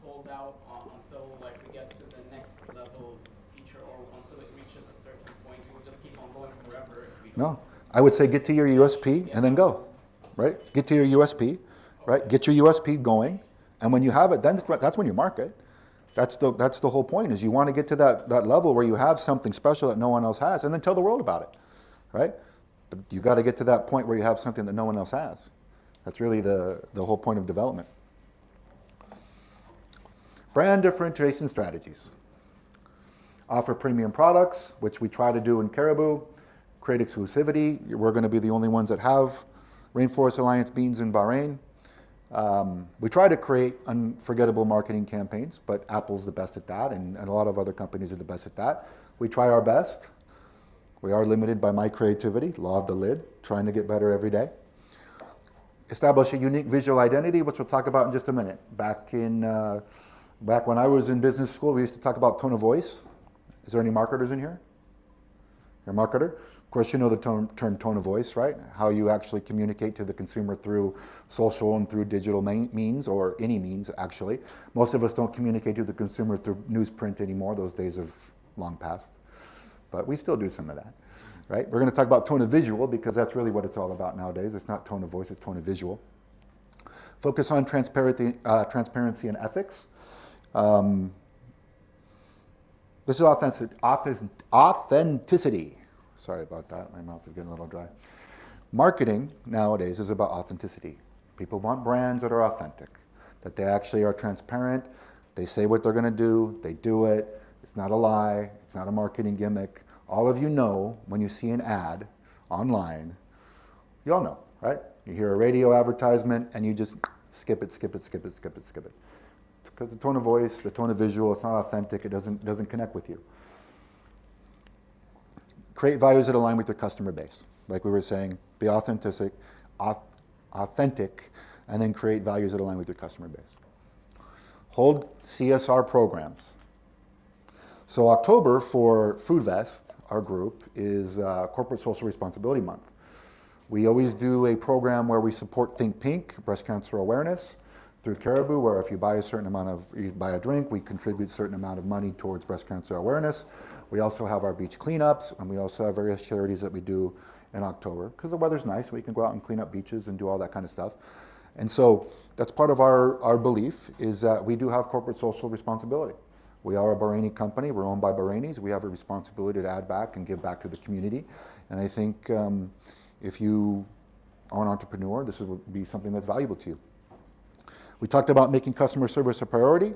hold out until like we get to the next level feature or until it reaches a certain point. We'll just keep on going forever if we don't. No, I would say get to your USP and then go, right? Get to your USP, right? Get your USP going, and when you have it, then that's when you market. That's the whole point, is you want to get to that level where you have something special that no one else has, and then tell the world about it, right? But you got to get to that point where you have something that no one else has. That's really the whole point of development. Brand differentiation strategies. Offer premium products, which we try to do in Caribou. Create exclusivity. We're going to be the only ones that have Rainforest Alliance beans in Bahrain. We try to create unforgettable marketing campaigns, but Apple's the best at that, and a lot of other companies are the best at that. We try our best. We are limited by my creativity, law of the lid, trying to get better every day. Establish a unique visual identity, which we'll talk about in just a minute. Back when I was in business school, we used to talk about tone of voice. Is there any marketers in here? You're a marketer? Of course, you know the term tone of voice, right? How you actually communicate to the consumer through social and through digital means, or any means, actually. Most of us don't communicate to the consumer through newsprint anymore. Those days have long passed. But we still do some of that, right? We're going to talk about tone of visual because that's really what it's all about nowadays. It's not tone of voice, it's tone of visual. Focus on transparency and ethics. This is authenticity. Sorry about that, my mouth is getting a little dry. Marketing nowadays is about authenticity. People want brands that are authentic, that they actually are transparent, they say what they're going to do, they do it, it's not a lie, it's not a marketing gimmick. All of you know when you see an ad online, you all know, right? You hear a radio advertisement and you just skip it. Because the tone of voice, the tone of visual, it's not authentic, it doesn't connect with you. Create values that align with your customer base. Like we were saying, be authentic, and then create values that align with your customer base. Hold CSR programs. So October for Foodvest, our group, is Corporate Social Responsibility Month. We always do a program where we support Think Pink, breast cancer awareness, through Caribou, where if you buy a drink, we contribute a certain amount of money towards breast cancer awareness. We also have our beach cleanups, and we also have various charities that we do in October, because the weather's nice, we can go out and clean up beaches and do all that kind of stuff. And so that's part of our belief, is that we do have corporate social responsibility. We are a Bahraini company, we're owned by Bahrainis, we have a responsibility to add back and give back to the community. And I think if you are an entrepreneur, this would be something that's valuable to you. We talked about making customer service a priority.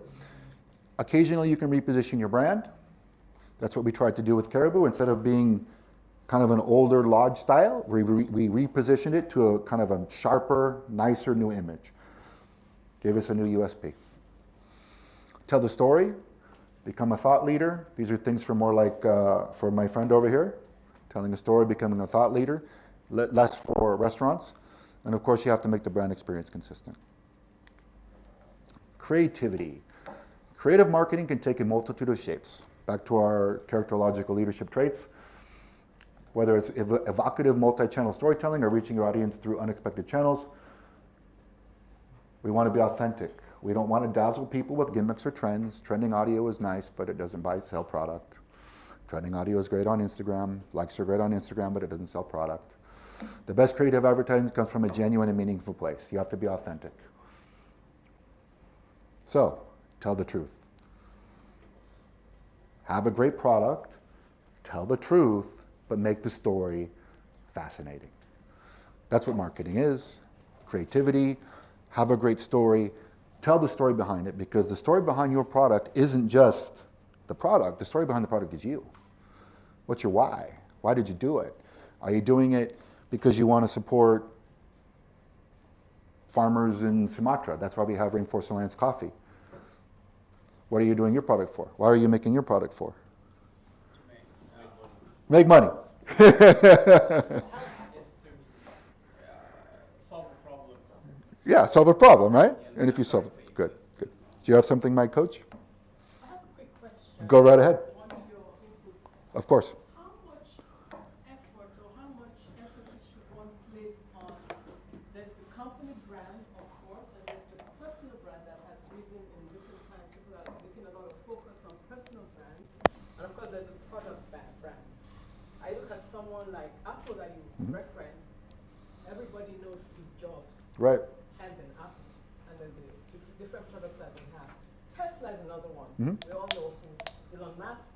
Occasionally you can reposition your brand. That's what we tried to do with Caribou. Instead of being kind of an older lodge style, we repositioned it to a kind of a sharper, nicer new image. Gave us a new USP. Tell the story, become a thought leader. These are things for more like, for my friend over here, telling a story, becoming a thought leader, less for restaurants. And of course you have to make the brand experience consistent. Creativity. Creative marketing can take a multitude of shapes. Back to our characterological leadership traits, whether it's evocative multi-channel storytelling or reaching your audience through unexpected channels. We want to be authentic. We don't want to dazzle people with gimmicks or trends. Trending audio is nice, but it doesn't sell product. Trending audio is great on Instagram. Likes are great on Instagram, but it doesn't sell product. The best creative advertising comes from a genuine and meaningful place. You have to be authentic. So, tell the truth. Have a great product, tell the truth, but make the story fascinating. That's what marketing is. Creativity, have a great story, tell the story behind it, because the story behind your product isn't just the product. The story behind the product is you. What's your why? Why did you do it? Are you doing it because you want to support farmers in Sumatra? That's why we have Rainforest Alliance coffee. What are you doing your product for? Why are you making your product for? Make money. It's to solve a problem. Yeah, solve a problem, right? And if you solve it, good, good. Do you have something, my coach? I have a quick question. Go right ahead. On your input. Of course. How much effort or how much emphasis should one place on, there's the company brand, of course, and there's the personal brand that has risen in recent times. People are making a lot of focus on personal brand. And of course, there's a product brand. I look at someone like Apple that you referenced. Everybody knows Steve Jobs. Right. And then Apple. And then the different products that they have. Tesla is another one. We all know who Elon Musk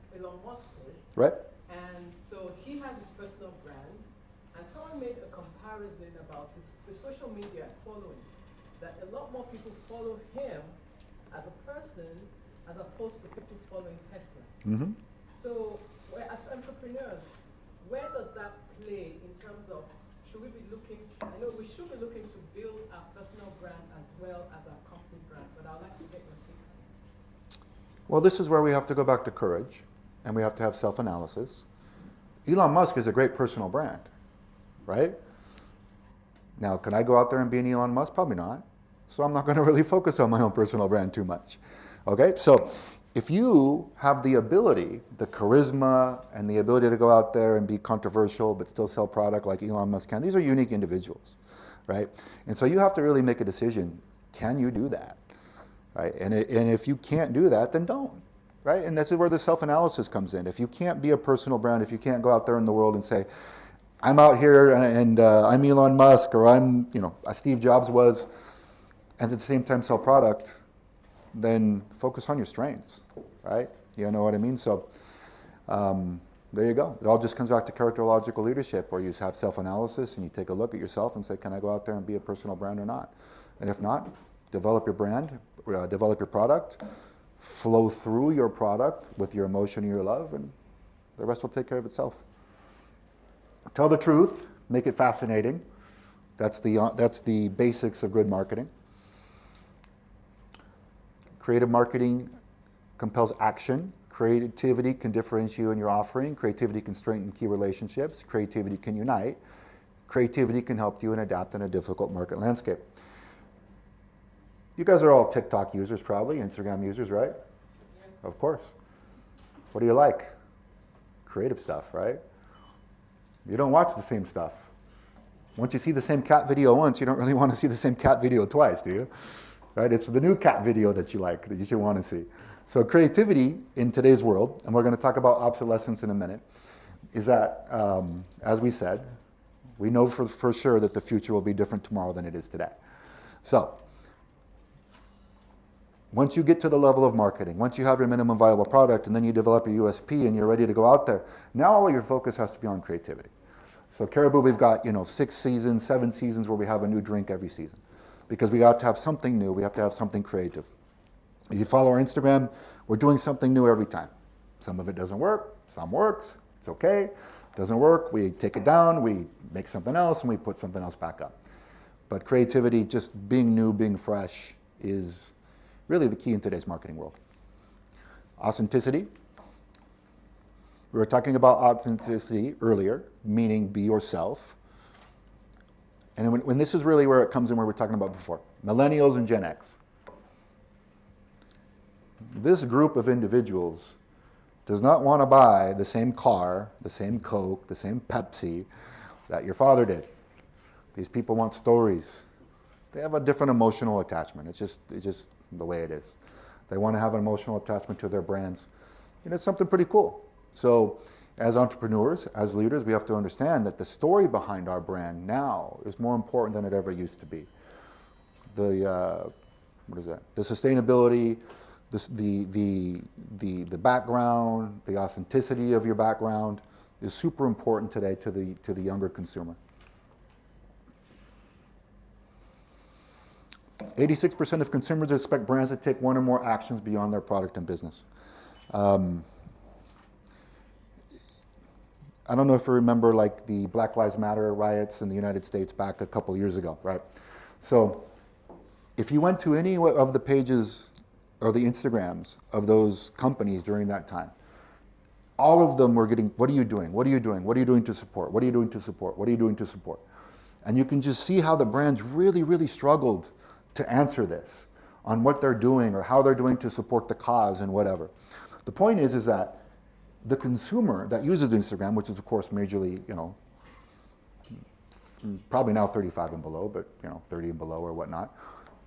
is. Right. And so he has his personal brand, and someone made a comparison about the social media following, that a lot more people follow him as a person as opposed to people following Tesla. So as entrepreneurs, where does that play in terms of, should we be looking to, I know we should be looking to build our personal brand as well as our company brand, but I'd like to get your take on it. Well, this is where we have to go back to courage, and we have to have self-analysis. Elon Musk is a great personal brand, right? Now, can I go out there and be an Elon Musk? Probably not. So I'm not going to really focus on my own personal brand too much. Okay, so if you have the ability, the charisma, and the ability to go out there and be controversial but still sell product like Elon Musk can, these are unique individuals, right? And so you have to really make a decision, can you do that? Right? And if you can't do that, then don't, right? And this is where the self-analysis comes in. If you can't be a personal brand, if you can't go out there in the world and say, I'm out here and I'm Elon Musk, or I'm, as Steve Jobs was, and at the same time sell product, then focus on your strengths, right? You know what I mean? So there you go. It all just comes back to characterological leadership, where you have self-analysis and you take a look at yourself and say, can I go out there and be a personal brand or not? And if not, develop your brand, develop your product, flow through your product with your emotion and your love, and the rest will take care of itself. Tell the truth, make it fascinating. That's the basics of good marketing. Creative marketing compels action. Creativity can differentiate you in your offering. Creativity can strengthen key relationships. Creativity can unite. Creativity can help you and adapt in a difficult market landscape. You guys are all TikTok users probably, Instagram users, right? Of course. What do you like? Creative stuff, right? You don't watch the same stuff. Once you see the same cat video once, you don't really want to see the same cat video twice, do you? Right? It's the new cat video that you like, that you should want to see. So creativity in today's world, and we're going to talk about obsolescence in a minute, is that, as we said, we know for sure that the future will be different tomorrow than it is today. So, once you get to the level of marketing, once you have your minimum viable product, and then you develop your USP and you're ready to go out there, now all of your focus has to be on creativity. So Caribou, we've got 6 seasons, 7 seasons where we have a new drink every season, because we have to have something new, we have to have something creative. If you follow our Instagram, we're doing something new every time. Some of it doesn't work, some works, it's okay. Doesn't work, we take it down, we make something else, and we put something else back up. But creativity, just being new, being fresh, is really the key in today's marketing world. Authenticity. We were talking about authenticity earlier, meaning be yourself. And when this is really where it comes in, where we're talking about before, millennials and Gen X. This group of individuals does not want to buy the same car, the same Coke, the same Pepsi that your father did. These people want stories. They have a different emotional attachment. It's just the way it is. They want to have an emotional attachment to their brands. And it's something pretty cool. So as entrepreneurs, as leaders, we have to understand that the story behind our brand now is more important than it ever used to be. The the sustainability, the background, the authenticity of your background is super important today to the younger consumer. 86% of consumers expect brands to take one or more actions beyond their product and business. I don't know if you remember like the Black Lives Matter riots in the United States back a couple years ago, right? So if you went to any of the pages or the Instagrams of those companies during that time, all of them were getting, what are you doing? What are you doing? What are you doing to support? What are you doing to support? What are you doing to support? And you can just see how the brands really, really struggled to answer this on what they're doing or how they're doing to support the cause and whatever. The point is that the consumer that uses Instagram, which is of course majorly, probably now 35 and below, but 30 and below or whatnot,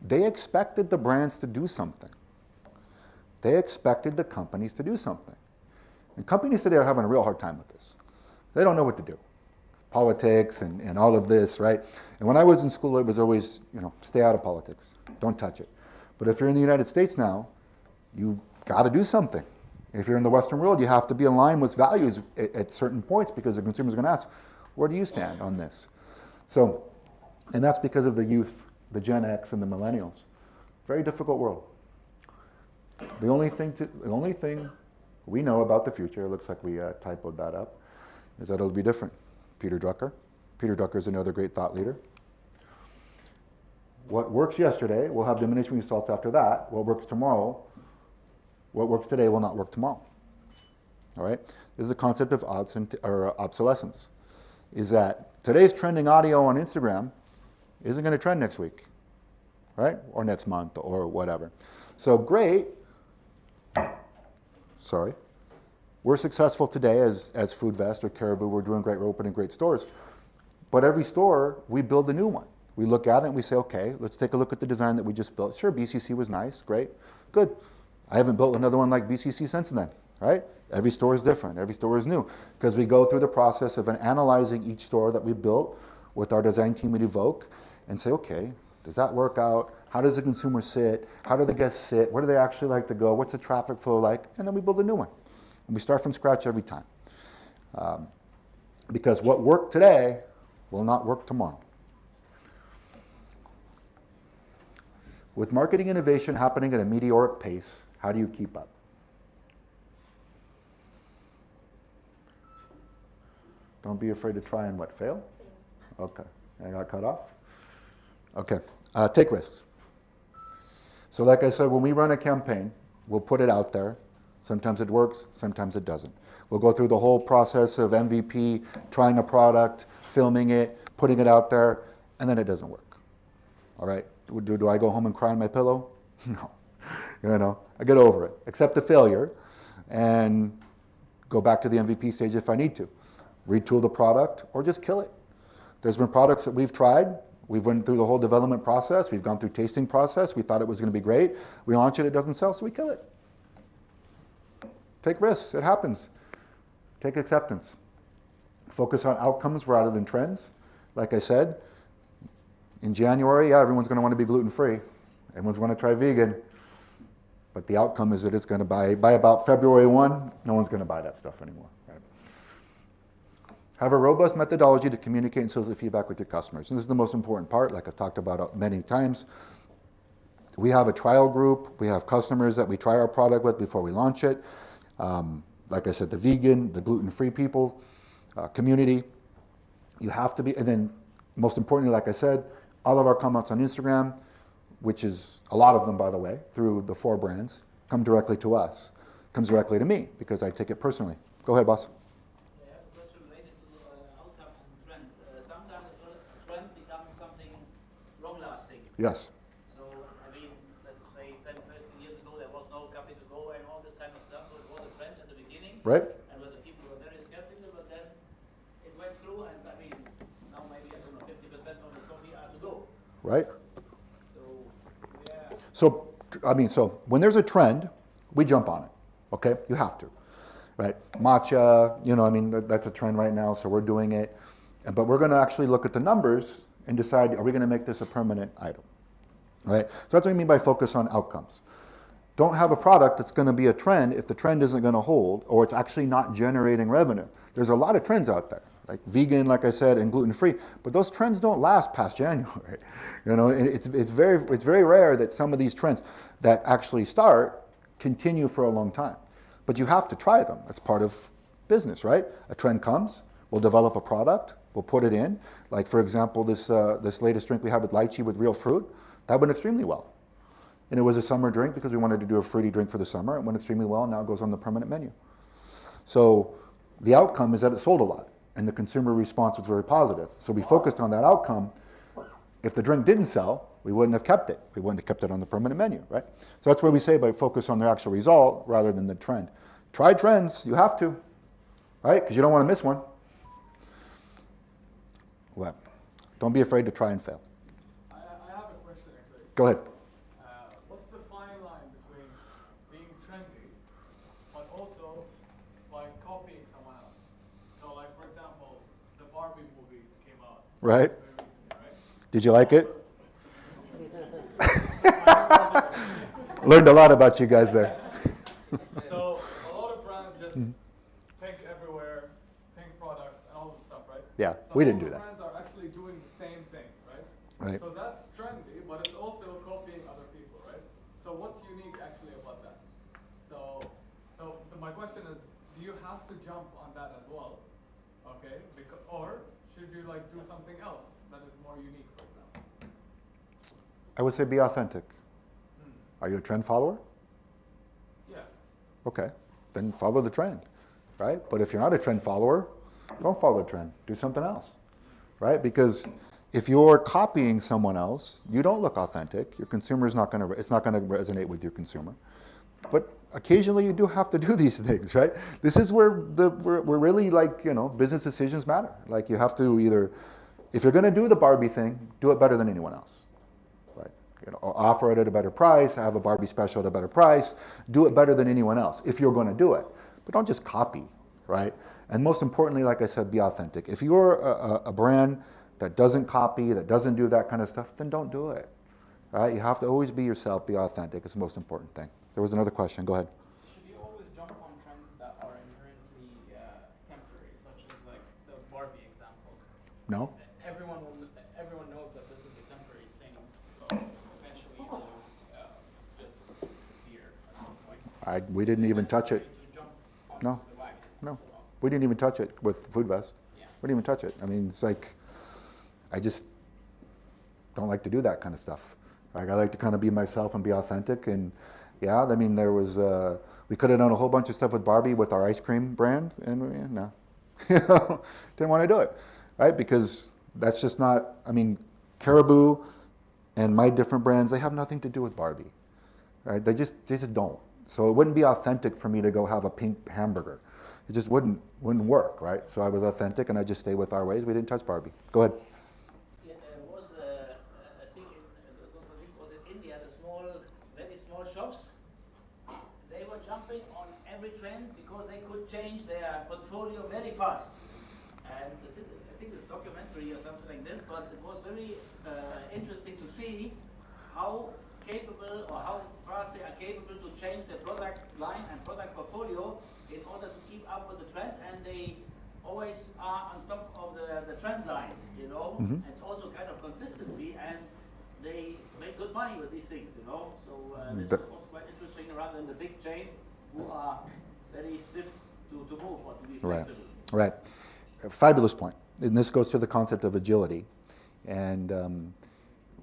they expected the brands to do something. They expected the companies to do something. And companies today are having a real hard time with this. They don't know what to do. It's politics and all of this, right? And when I was in school, it was always, stay out of politics. Don't touch it. But if you're in the United States now, you got to do something. If you're in the Western world, you have to be in line with values at certain points because the consumer's going to ask, where do you stand on this? So, and that's because of the youth, the Gen X and the millennials. Very difficult world. The only thing we know about the future, it looks like we typoed that up, is that it'll be different. Peter Drucker. Peter Drucker is another great thought leader. What works yesterday will have diminishing results after that. What works tomorrow, what works today will not work tomorrow. All right? This is the concept of obsolescence. Is that today's trending audio on Instagram isn't going to trend next week, right? Or next month or whatever. So great. Sorry. We're successful today as Foodvest or Caribou. We're doing great. We're opening great stores. But every store, we build a new one. We look at it and we say, okay, let's take a look at the design that we just built. Sure, BCC was nice, great, good. I haven't built another one like BCC since then, right? Every store is different. Every store is new because we go through the process of analyzing each store that we built with our design team at Evoke and say, okay, does that work out? How does the consumer sit? How do the guests sit? Where do they actually like to go? What's the traffic flow like? And then we build a new one. And we start from scratch every time. Because what worked today will not work tomorrow. With marketing innovation happening at a meteoric pace, how do you keep up? Don't be afraid to try and what, fail? Okay, I got cut off? Okay, take risks. So like I said, when we run a campaign, we'll put it out there. Sometimes it works, sometimes it doesn't. We'll go through the whole process of MVP, trying a product, filming it, putting it out there, and then it doesn't work. All right, do I go home and cry on my pillow? No. I get over it, accept the failure, and go back to the MVP stage if I need to. Retool the product, or just kill it. There's been products that we've tried. We've went through the whole development process. We've gone through tasting process. We thought it was going to be great. We launch it, it doesn't sell, so we kill it. Take risks, it happens. Take acceptance. Focus on outcomes rather than trends. Like I said, in January, everyone's going to want to be gluten-free. Everyone's going to try vegan. But the outcome is that it's going to by about February 1, no one's going to buy that stuff anymore. Right? Have a robust methodology to communicate and solicit feedback with your customers. And this is the most important part, like I've talked about many times. We have a trial group. We have customers that we try our product with before we launch it. Like I said, the vegan, the gluten-free people, community. You have to be, and then most importantly, like I said, all of our comments on Instagram, which is a lot of them, by the way, through the 4 brands, come directly to us. Comes directly to me because I take it personally. Go ahead, boss. I have a question related to outcome and trends. Sometimes a trend becomes something long-lasting. Yes. So, I mean, let's say 10, 15 years ago, there was no coffee to go and all this kind of stuff. So it was a trend at the beginning. Right. And where the people were very skeptical, but then it went through, and I mean, now maybe, I don't know, 50% of the coffee are to go. Right. So, so when there's a trend, we jump on it, okay? You have to, right? Matcha, that's a trend right now, so we're doing it. But we're gonna actually look at the numbers and decide, are we gonna make this a permanent item, right? So that's what I mean by focus on outcomes. Don't have a product that's gonna be a trend if the trend isn't gonna hold or it's actually not generating revenue. There's a lot of trends out there, like vegan, like I said, and gluten-free, but those trends don't last past January. And it's very rare that some of these trends that actually start continue for a long time. But you have to try them. That's part of business, right? A trend comes, we'll develop a product, we'll put it in. Like for example, this latest drink we have with lychee with real fruit, that went extremely well. And it was a summer drink because we wanted to do a fruity drink for the summer. It went extremely well, and now it goes on the permanent menu. So the outcome is that it sold a lot, and the consumer response was very positive. So we focused on that outcome. If the drink didn't sell, we wouldn't have kept it. We wouldn't have kept it on the permanent menu, right? So that's why we say by focus on the actual result rather than the trend. Try trends, you have to, right? Because you don't want to miss one. Well, don't be afraid to try and fail. I have a question actually. Go ahead. What's the fine line between being trendy, but also like copying someone else? So like for example, the Barbie movie came out Right? very recently, right? Did you like it? Learned a lot about you guys there. So a lot of brands just think everywhere, think products and all this stuff, right? Yeah, So we all didn't the do that. brands are actually doing the same thing, right? Right. So that's trendy, but it's also copying other people, right? So what's unique actually about that? So my question is, do you have to jump on that as well? Okay, or should you like do something else that is more unique, for example? I would say be authentic. Are you a trend follower? Yeah. Okay, then follow the trend, right? But if you're not a trend follower, don't follow the trend. Do something else, right? Because if you're copying someone else, you don't look authentic. Your consumer is not going to. It's not going to resonate with your consumer. But occasionally, you do have to do these things, right? This is where we're really like business decisions matter. Like you have to either, if you're going to do the Barbie thing, do it better than anyone else. Or offer it at a better price, have a Barbie special at a better price, do it better than anyone else if you're going to do it. But don't just copy, right? And most importantly, like I said, be authentic. If you're a brand that doesn't copy, that doesn't do that kind of stuff, then don't do it, right? You have to always be yourself, be authentic. It's the most important thing. There was another question. Go ahead. Should you always jump on trends that are inherently temporary, such as like the Barbie example? No? Everyone knows that this is a temporary thing, so eventually it will just disappear at some point. We didn't even touch it. To jump No. onto the wagon. No. We didn't even touch it with Foodvest. Yeah. We didn't even touch it. I mean, it's like, I just don't like to do that kind of stuff. Like, I like to kind of be myself and be authentic. And yeah, I mean, there was, we could have done a whole bunch of stuff with Barbie with our ice cream brand, and no, didn't want to do it, right? Because that's just not, I mean, Caribou and my different brands, they have nothing to do with Barbie, right? They just don't. So it wouldn't be authentic for me to go have a pink hamburger. It just wouldn't work, right? So I was authentic and I just stayed with our ways. We didn't touch Barbie. Go ahead. Yeah, there was, I think, was in India, the very small shops, they were jumping on every trend because they could change their portfolio very fast. And I think it's a documentary or something like this, but it was very interesting to see how capable or how fast they are capable to change their product line and product portfolio in order to keep up with the trend, and they always are on top of the trend line, Mhm. It's also kind of consistency, and they make good money with these things, So this But- is also quite interesting, rather than the big chains who are very stiff to move or to be Right. flexible. Right. A fabulous point. And this goes to the concept of agility. And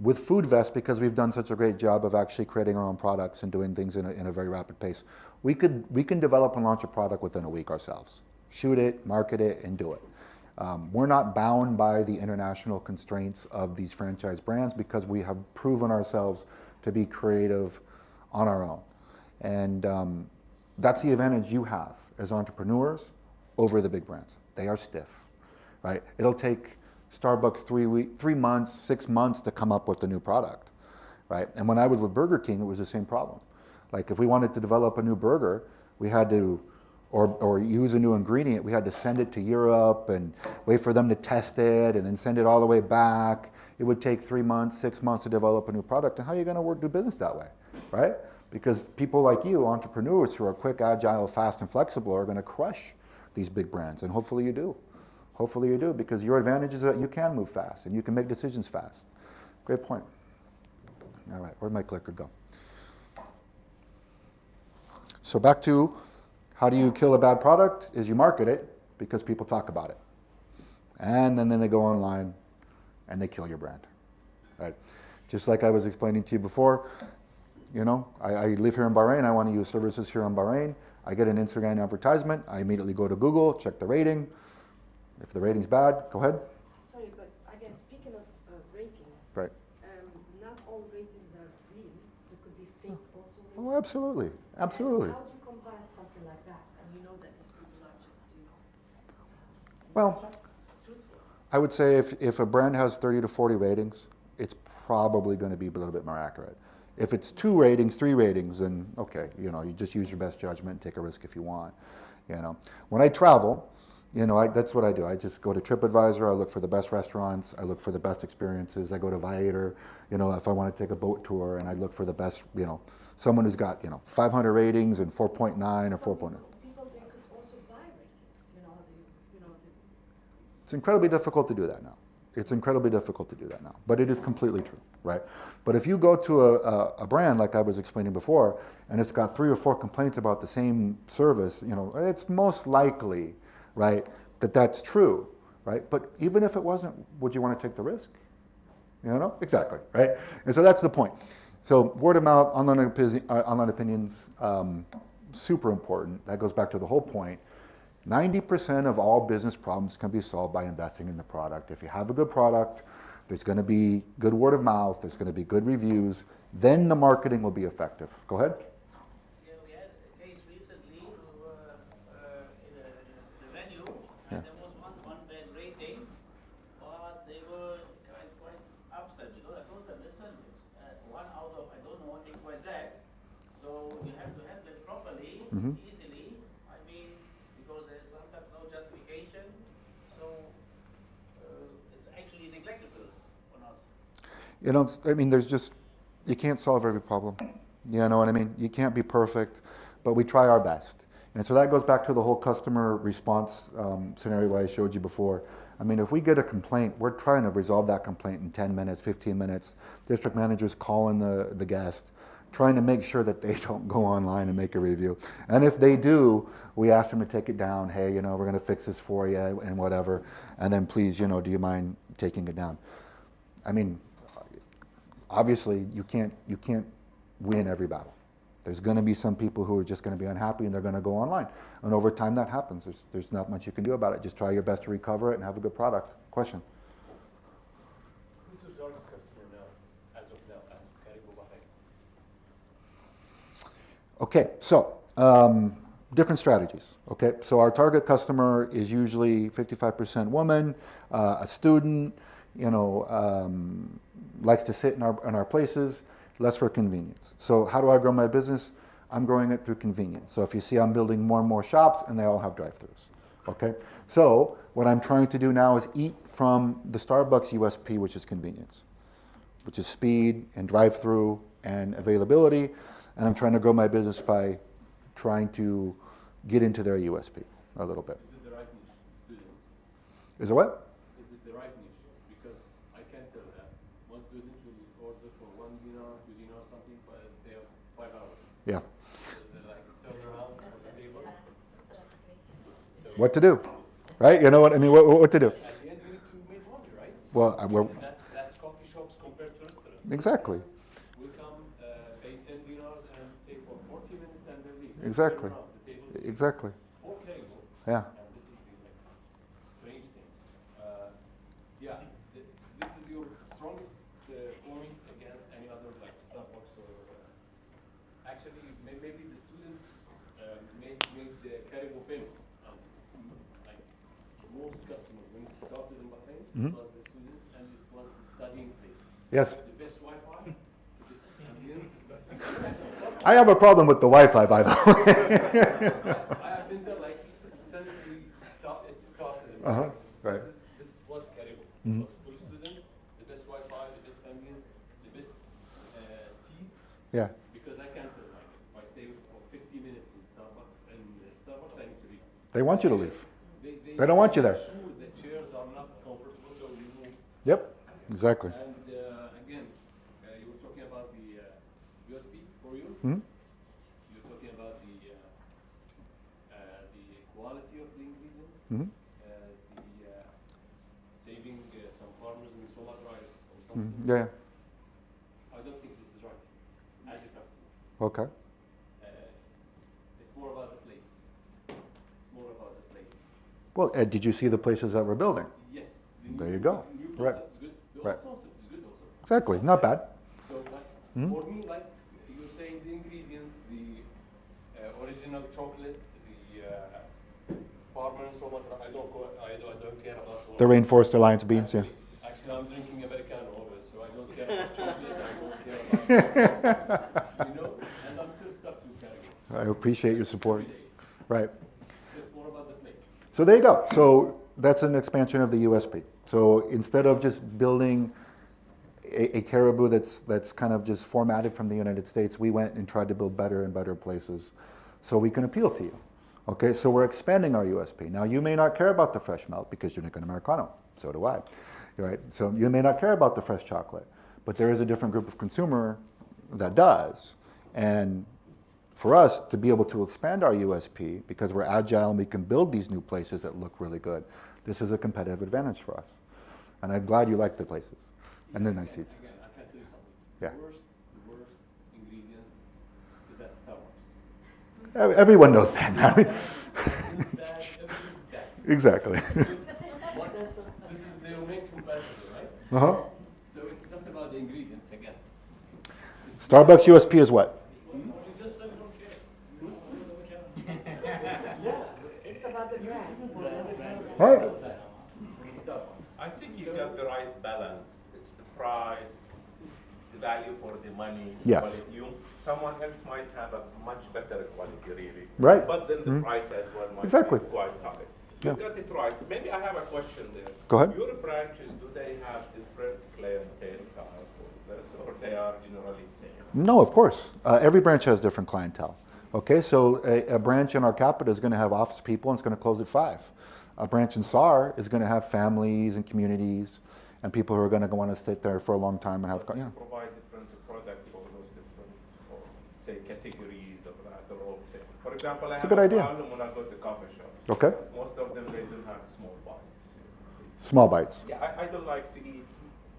with Foodvest, because we've done such a great job of actually creating our own products and doing things in a very rapid pace, we can develop and launch a product within a week ourselves. Shoot it, market it, and do it. We're not bound by the international constraints of these franchise brands because we have proven ourselves to be creative on our own. And that's the advantage you have as entrepreneurs over the big brands. They are stiff, right? It'll take Starbucks 3 months, 6 months to come up with a new product, right? And when I was with Burger King, it was the same problem. Like if we wanted to develop a new burger, we had to, or use a new ingredient, we had to send it to Europe and wait for them to test it and then send it all the way back. It would take 3 months, 6 months to develop a new product. And how are you going to do business that way, right? Because people like you, entrepreneurs who are quick, agile, fast, and flexible are going to crush these big brands. And hopefully you do. Hopefully you do, because your advantage is that you can move fast and you can make decisions fast. Great point. All right, where'd my clicker go? So back to how do you kill a bad product is you market it because people talk about it. And then they go online and they kill your brand, right? Just like I was explaining to you before, you know, I live here in Bahrain, I want to use services here in Bahrain. I get an Instagram advertisement, I immediately go to Google, check the rating. If the rating's bad, go ahead. Sorry, but again, speaking of ratings, Right. not all ratings are real. There could be fake also ratings. Oh, absolutely, absolutely. And how do you combat something like that? And you know that these people are just, Well, just truthful. I would say if a brand has 30 to 40 ratings, it's probably going to be a little bit more accurate. If it's 2 ratings, 3 ratings, then okay, you know, you just use your best judgment, take a risk if you want. You know, when I travel, you know, that's what I do. I just go to TripAdvisor, I look for the best restaurants, I look for the best experiences. I go to Viator, you know, if I want to take a boat tour, and I look for the best, you know, someone who's got, you know, 500 ratings and 4.9 or 4.9. People, they could also buy ratings, you know, It's incredibly difficult to do that now. It's incredibly difficult to do that now, but it is completely true, right? But if you go to a brand like I was explaining before, and it's got 3 or 4 complaints about the same service, you know, it's most likely, right, that's true, right? But even if it wasn't, would you want to take the risk? You know, exactly, right? And so that's the point. So word of mouth, online opinions, super important. That goes back to the whole point. 90% of all business problems can be solved by investing in the product. If you have a good product, there's going to be good word of mouth, there's going to be good reviews, then the marketing will be effective. Go ahead. Yeah, we had a case recently in the venue, Yeah. and there was one bad rating, but they were quite upset because I told them, listen, it's 1 out of, I don't know, X, Y, Z, so you have to handle it properly, easily. I mean, because there's sometimes no justification, so it's actually neglectable or not. You know, I mean, you can't solve every problem. You know what I mean? You can't be perfect, but we try our best. And so that goes back to the whole customer response scenario I showed you before. I mean, if we get a complaint, we're trying to resolve that complaint in 10 minutes, 15 minutes. District managers calling the guest, trying to make sure that they don't go online and make a review. And if they do, we ask them to take it down. Hey, you know, we're going to fix this for you and whatever. And then please, you know, do you mind taking it down? I mean, obviously you can't win every battle. There's going to be some people who are just going to be unhappy and they're going to go online. And over time that happens. There's not much you can do about it. Just try your best to recover it and have a good product. Question? Who's your target customer now, as of Caribou Bahrain? Okay, so different strategies. Okay, so our target customer is usually 55% woman, a student, you know, likes to sit in our places, less for convenience. So how do I grow my business? I'm growing it through convenience. So if you see I'm building more and more shops and they all have drive-thrus. Okay, so what I'm trying to do now is eat from the Starbucks USP, which is convenience, which is speed and drive-through and availability. And I'm trying to grow my business by trying to get into their USP a little bit. Is it the right niche, students? Is it what? Is it the right niche? Because I can tell that one student will order for 1 dinar, 2 dinar, something, but a stay of 5 hours. Yeah. Is it like turn around for the table? So What to do, right? You know what I mean? What to do? at the end, you need to make money, right? Well, we're, And that's coffee shops compared to restaurants. exactly, We come, pay 10 dinars and stay for 40 minutes and then leave. Exactly. Turn around, the table exactly. for table. Yeah. And this is the strange thing. Yeah, this is your strongest point against any other like Starbucks or actually maybe the students made the Caribou famous. Like most customers when it started in Bahrain, it was the students and it was the studying place. Yes. The best Wi-Fi, the best I have a problem with the Wi-Fi, by the way. I have been there like since it started. Uh-huh, right. This was terrible. Mhm. It was full of students, the best Wi-Fi, the best ambience, the best seats. Yeah. Because I can't like if I stay for 50 minutes in Starbucks I need to leave. They want you to leave. They don't want you there. Sure, the chairs are not comfortable, so you move. Yep, exactly. And again, you were talking about the USB for you. Mhm. You're talking about the quality of the ingredients, Mhm. saving some farmers in solar rice or Mhm. something. Yeah, I don't think this is right as a customer. okay. It's more about the place. It's more about the place. Well, Ed, did you see the places that we're building? Yes. There you go. New Right. concept is good. The Right. old concept is good also. Exactly, not bad. So, but Mhm. for me, like you're saying, the ingredients, the original chocolate, the farmer and so much. I don't care about all The Rainforest Alliance beans, yeah. Actually, I'm drinking Americano always, so I don't care about chocolate. I don't care about and I'm still stuck to carry. I appreciate your support. Every day. Right. It's more about the place. So there you go. So that's an expansion of the USP. So instead of just building a caribou that's kind of just formatted from the United States, we went and tried to build better and better places so we can appeal to you. Okay, so we're expanding our USP. Now you may not care about the fresh milk because you drink an Americano. So do I. Right? So you may not care about the fresh chocolate, but there is a different group of consumer that does. And for us to be able to expand our USP, because we're agile and we can build these new places that look really good, this is a competitive advantage for us. And I'm glad you like the places and the nice seats. Again, I can tell you something. Yeah. The worst ingredients is at Starbucks. Everyone knows that now. Everything's bad, everything's bad. Exactly. What? This is their main competitor, right? Uh-huh. So it's not about the ingredients again. Starbucks USP is what? You just said you don't care. It's about the brand. Right. I think you got the right balance. It's the price, it's the value for the money. Yes. quality. Someone else might have a much better quality, really. Right. But then the Mhm. price as well might Exactly. be quite high. You got it right. Maybe I have a question there. Go ahead. Your branches, do they have different clientele type or they are generally same? No, of course. Every branch has different clientele. Okay, so a branch in our capital is going to have office people and it's going to close at 5. A branch in SAR is going to have families and communities and people who are going to want to sit there for a long time and have, But you you know. provide different products for those different, or say, categories of that, or all same. For example, I It's a have good a idea. problem when I go to coffee shop. Okay. Most of them, they don't have small bites. Small bites. Yeah, I don't like to eat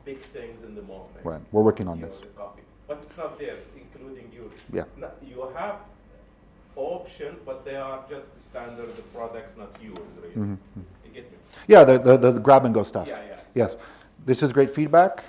big things in the morning. Right. We're working on You know, this. the coffee. But it's not there, including yours. Yeah. You have options, but they are just the standard products, not yours, really. Mhm. You get me? Yeah, the grab and go stuff. Yeah, yeah. Yes. This is great feedback.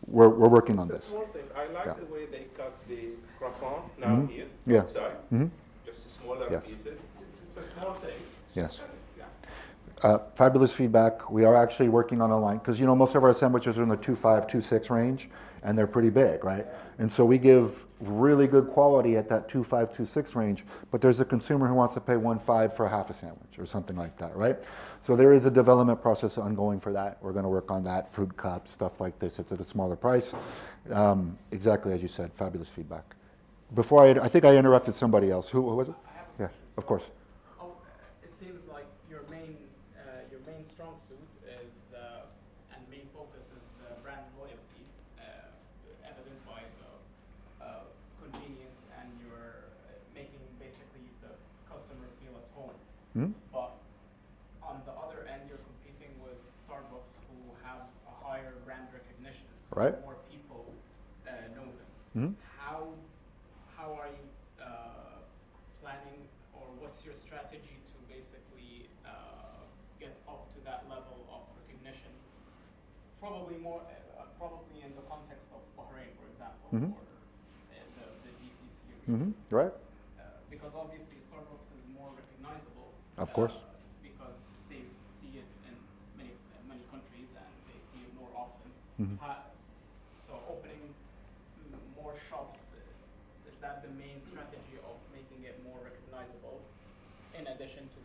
We're working on It's a this. small thing. I like Yeah. the way they cut the croissant now Mhm. here, Yeah. outside. Mhm. Just smaller Yes. pieces. It's a small thing. Yes. Yeah. Fabulous feedback. We are actually working on a line, because most of our sandwiches are in the 2.5, 2.6 range, and they're pretty big, right? And so we give really good quality at that 2.5, 2.6 range, but there's a consumer who wants to pay 1.5 for half a sandwich or something like that, right? So there is a development process ongoing for that. We're going to work on that, fruit cups, stuff like this. It's at a smaller price. Exactly as you said, fabulous feedback. Before I think I interrupted somebody else. Who was it? I have a Yeah, question. of course. It seems like your main strong suit is and main focus is brand loyalty, evident by the convenience and you're making basically the customer feel at home. Hmm? But on the other end, you're competing with Starbucks who have a higher brand recognition, so Right. more people know them. Hmm? How are you planning, or what's your strategy to basically get up to that level of recognition? Probably more, probably in the context of Bahrain, for example, Mhm. or the GCC Hmm? region. Right? Because obviously Starbucks is more recognizable. Of course. Because they see it in many countries and they see it more often. Mhm. So opening more shops, that the main strategy of making it more recognizable, in addition to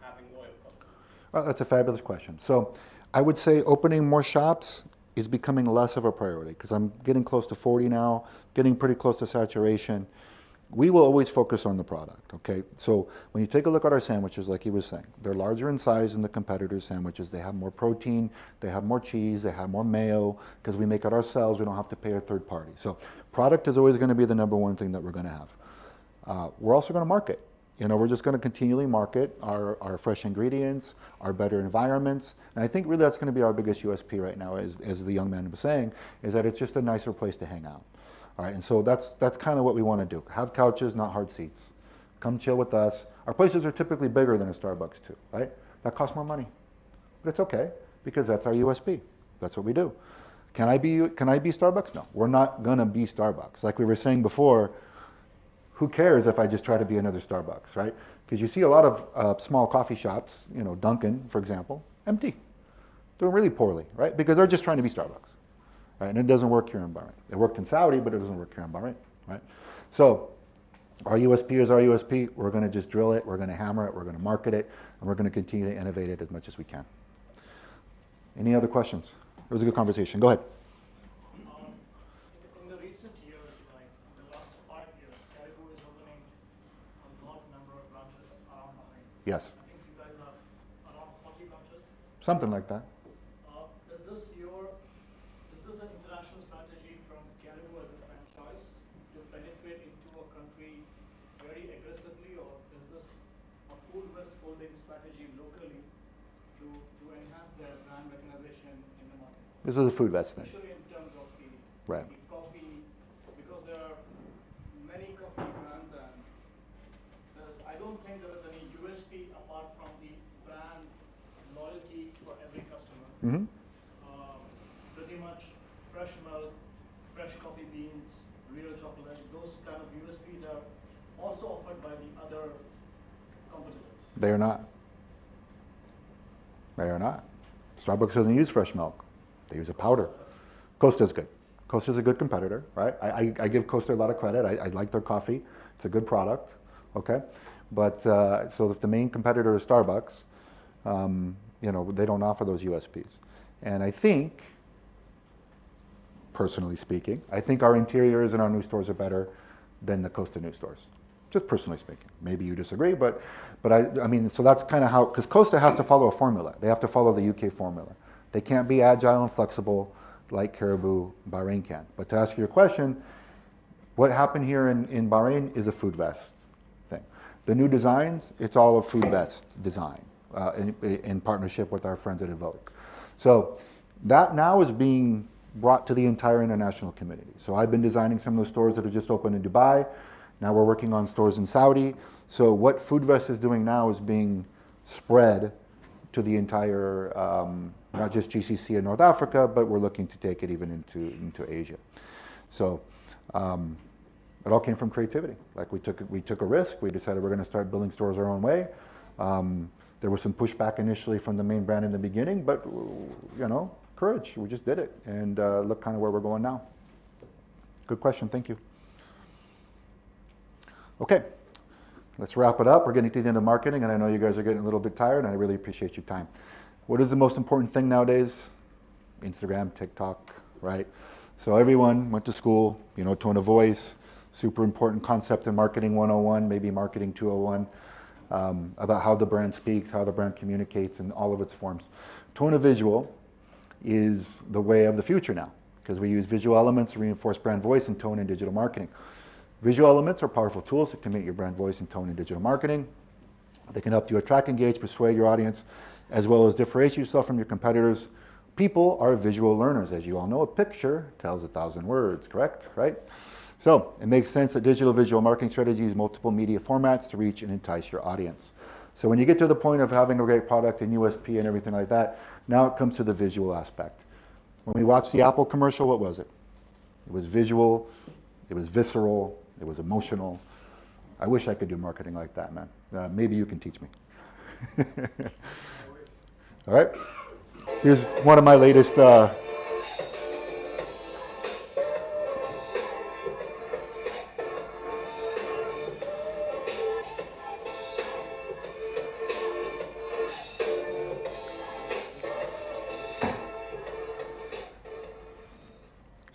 having loyal customers? Well, that's a fabulous question. So I would say opening more shops is becoming less of a priority because I'm getting close to 40 now, getting pretty close to saturation. We will always focus on the product, okay? So when you take a look at our sandwiches, like he was saying, they're larger in size than the competitors' sandwiches. They have more protein, they have more cheese, they have more mayo, because we make it ourselves, we don't have to pay a third party. So product is always gonna be the number one thing that we're gonna have. We're also gonna market. You know, we're just gonna continually market our fresh ingredients, our better environments. And I think really that's gonna be our biggest USP right now, as the young man was saying, is that it's just a nicer place to hang out. All right, and so that's kind of what we want to do. Have couches, not hard seats. Come chill with us. Our places are typically bigger than a Starbucks too, right? That costs more money, but it's okay because that's our USP. That's what we do. Can I be Starbucks? No, we're not gonna be Starbucks. Like we were saying before, who cares if I just try to be another Starbucks, right? Because you see a lot of small coffee shops, you know, Dunkin', for example, empty, doing really poorly, right? Because they're just trying to be Starbucks. Right? And it doesn't work here in Bahrain. It worked in Saudi, but it doesn't work here in Bahrain, right? So our USP is our USP. We're going to just drill it. We're going to hammer it. We're going to market it. And we're going to continue to innovate it as much as we can. Any other questions? It was a good conversation. Go ahead. In the recent years, like the last 5 years, Caribou is opening a lot number of branches around Bahrain. Yes. I think you guys have around 40 branches. Something like that. Is this an international strategy from Caribou as a franchise to penetrate into a country very aggressively, or is this a Foodvest Holding strategy locally to enhance their brand recognition in the market? This is a Foodvest thing. Especially in terms of the Right. coffee, because there are many coffee brands, and I don't think there is any USP apart from the brand loyalty for every customer. Mm-hmm. Pretty much fresh milk, fresh coffee beans, real chocolate, those kind of USPs are also offered by the other competitors. They are not. They are not. Starbucks doesn't use fresh milk. They use a powder. Costa's good. Costa's a good competitor, right? I give Costa a lot of credit. I like their coffee. It's a good product, okay? But so if the main competitor is Starbucks, you know, they don't offer those USPs. And I think, personally speaking, I think our interiors and our new stores are better than the Costa new stores. Just personally speaking. Maybe you disagree, but I mean, so that's kind of how, because Costa has to follow a formula. They have to follow the UK formula. They can't be agile and flexible like Caribou Bahrain can. But to ask your question, what happened here in Bahrain is a Foodvest thing. The new designs, it's all a Foodvest design in partnership with our friends at Evoke. So that now is being brought to the entire international community. So I've been designing some of those stores that have just opened in Dubai. Now we're working on stores in Saudi. So what Foodvest is doing now is being spread to the entire, not just GCC in North Africa, but we're looking to take it even into Asia. So it all came from creativity. Like we took a risk. We decided we're going to start building stores our own way. There was some pushback initially from the main brand in the beginning, but you know, courage. We just did it, and look kind of where we're going now. Good question. Thank you. Okay, let's wrap it up. We're getting to the end of marketing, and I know you guys are getting a little bit tired, and I really appreciate your time. What is the most important thing nowadays? Instagram, TikTok, right? So everyone went to school, you know, tone of voice, super important concept in marketing 101, maybe marketing 201. About how the brand speaks, how the brand communicates in all of its forms. Tone of visual is the way of the future now, because we use visual elements to reinforce brand voice and tone in digital marketing. Visual elements are powerful tools that can make your brand voice and tone in digital marketing. They can help you attract, engage, persuade your audience, as well as differentiate yourself from your competitors. People are visual learners, as you all know. A picture tells 1,000 words, correct? Right? So it makes sense that digital visual marketing strategies use multiple media formats to reach and entice your audience. So when you get to the point of having a great product and USP and everything like that, now it comes to the visual aspect. When we watched the Apple commercial, what was it? It was visual, it was visceral, it was emotional. I wish I could do marketing like that, man. Maybe you can teach me. All right. Here's one of my latest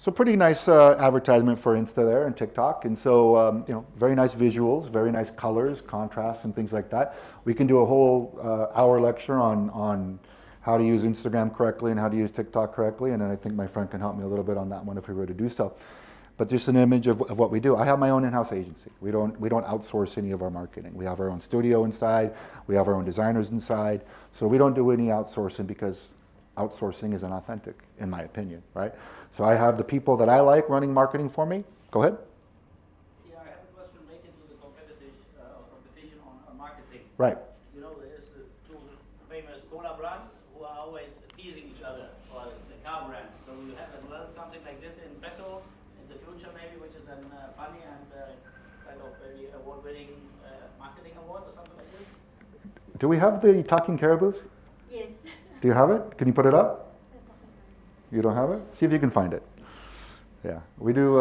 So pretty nice advertisement for Insta there and TikTok. And so, very nice visuals, very nice colors, contrasts, and things like that. We can do a whole hour lecture on how to use Instagram correctly and how to use TikTok correctly. And then I think my friend can help me a little bit on that one if we were to do so. But just an image of what we do. I have my own in-house agency. We don't outsource any of our marketing. We have our own studio inside. We have our own designers inside. So we don't do any outsourcing because outsourcing is inauthentic, in my opinion, right? So I have the people that I like running marketing for me. Go ahead. Yeah, I have a question related to the competition on marketing. Right. You know, there's the two famous cola brands who are always teasing each other, or the car brands. So you have learned something like this in petto in the future, maybe, which is then funny and kind of very award-winning marketing award or something like this. Do we have the talking caribous? Yes. Do you have it? Can you put it up? You don't have it? See if you can find it. Yeah, we do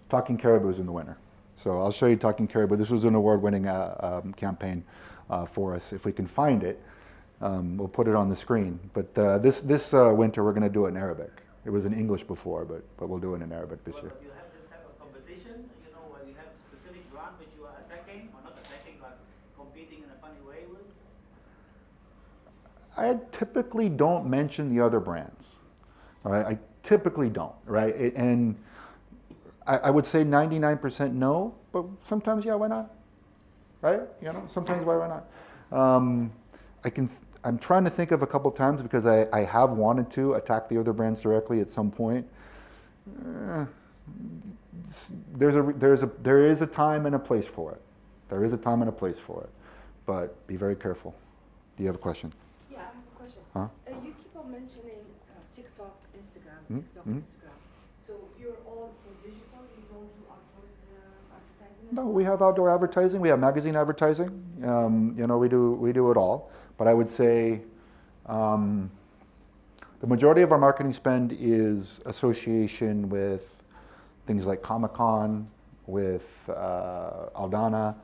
Talking Caribous in the winter. So I'll show you Talking Caribou. This was an award-winning campaign for us. If we can find it, we'll put it on the screen. But this winter, we're going to do it in Arabic. It was in English before, but we'll do it in Arabic this year. But you have this type of competition, where you have specific brand which you are attacking, or not attacking, but competing in a funny way with? I typically don't mention the other brands. All right? I typically don't, right? And I would say 99% no, but sometimes, yeah, why not? Right? Sometimes why not? I'm trying to think of a couple times because I have wanted to attack the other brands directly at some point. There is a time and a place for it. There is a time and a place for it, but be very careful. Do you have a question? Yeah, I have a question. Huh? You keep on mentioning TikTok, Instagram, Mm, TikTok, mm. Instagram. So you're all for digital, you don't do outdoors advertising? as No, well? we have outdoor advertising. We have magazine advertising. We do it all. But I would say the majority of our marketing spend is association with things like Comic-Con, with Aldana,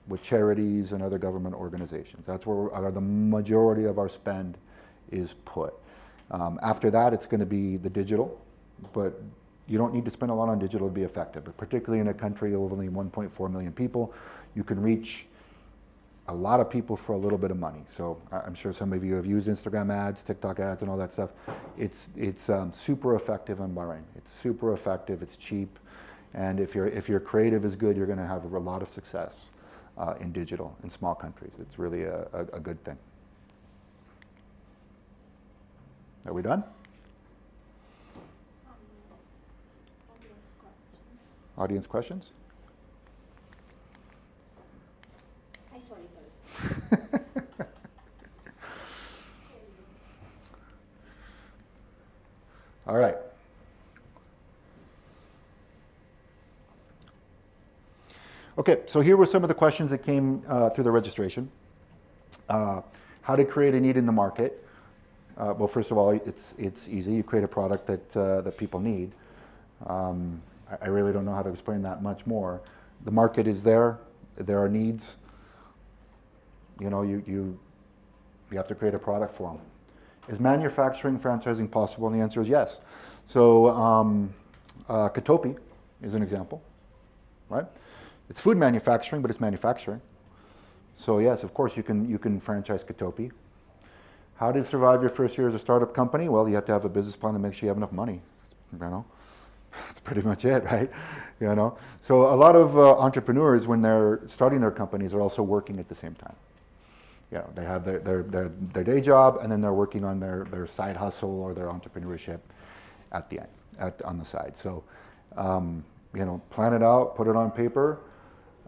with charities and other government organizations. That's where the majority of our spend is put. After that, it's going to be the digital, but you don't need to spend a lot on digital to be effective. But particularly in a country of only 1.4 million people, you can reach a lot of people for a little bit of money. So I'm sure some of you have used Instagram ads, TikTok ads, and all that stuff. It's super effective in Bahrain. It's super effective. It's cheap, and if your creative is good, you're going to have a lot of success in digital in small countries. It's really a good thing. Are we done? Audience questions? Sorry. All right. Okay, so here were some of the questions that came through the registration. How to create a need in the market. Well, first of all, it's easy. You create a product that people need. I really don't know how to explain that much more. The market is there. There are needs. You have to create a product for them. Is manufacturing franchising possible? And the answer is yes. So Katopi is an example, right? It's food manufacturing, but it's manufacturing. So yes, of course you can franchise Katopi. How to survive your first year as a startup company? Well, you have to have a business plan to make sure you have enough money. That's pretty much it, right? So a lot of entrepreneurs, when they're starting their companies, are also working at the same time. They have their day job, and then they're working on their side hustle or their entrepreneurship at the end, on the side. So, plan it out, put it on paper,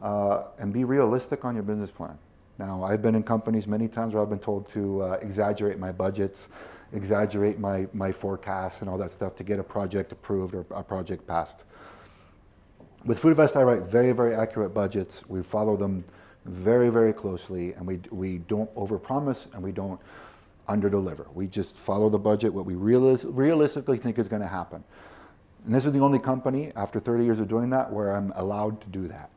and be realistic on your business plan. Now, I've been in companies many times where I've been told to exaggerate my budgets, exaggerate my forecasts and all that stuff to get a project approved or a project passed. With Foodvest, I write very, very accurate budgets. We follow them very, very closely, and we don't overpromise and we don't underdeliver. We just follow the budget, what we realistically think is going to happen. And this is the only company, after 30 years of doing that, where I'm allowed to do that.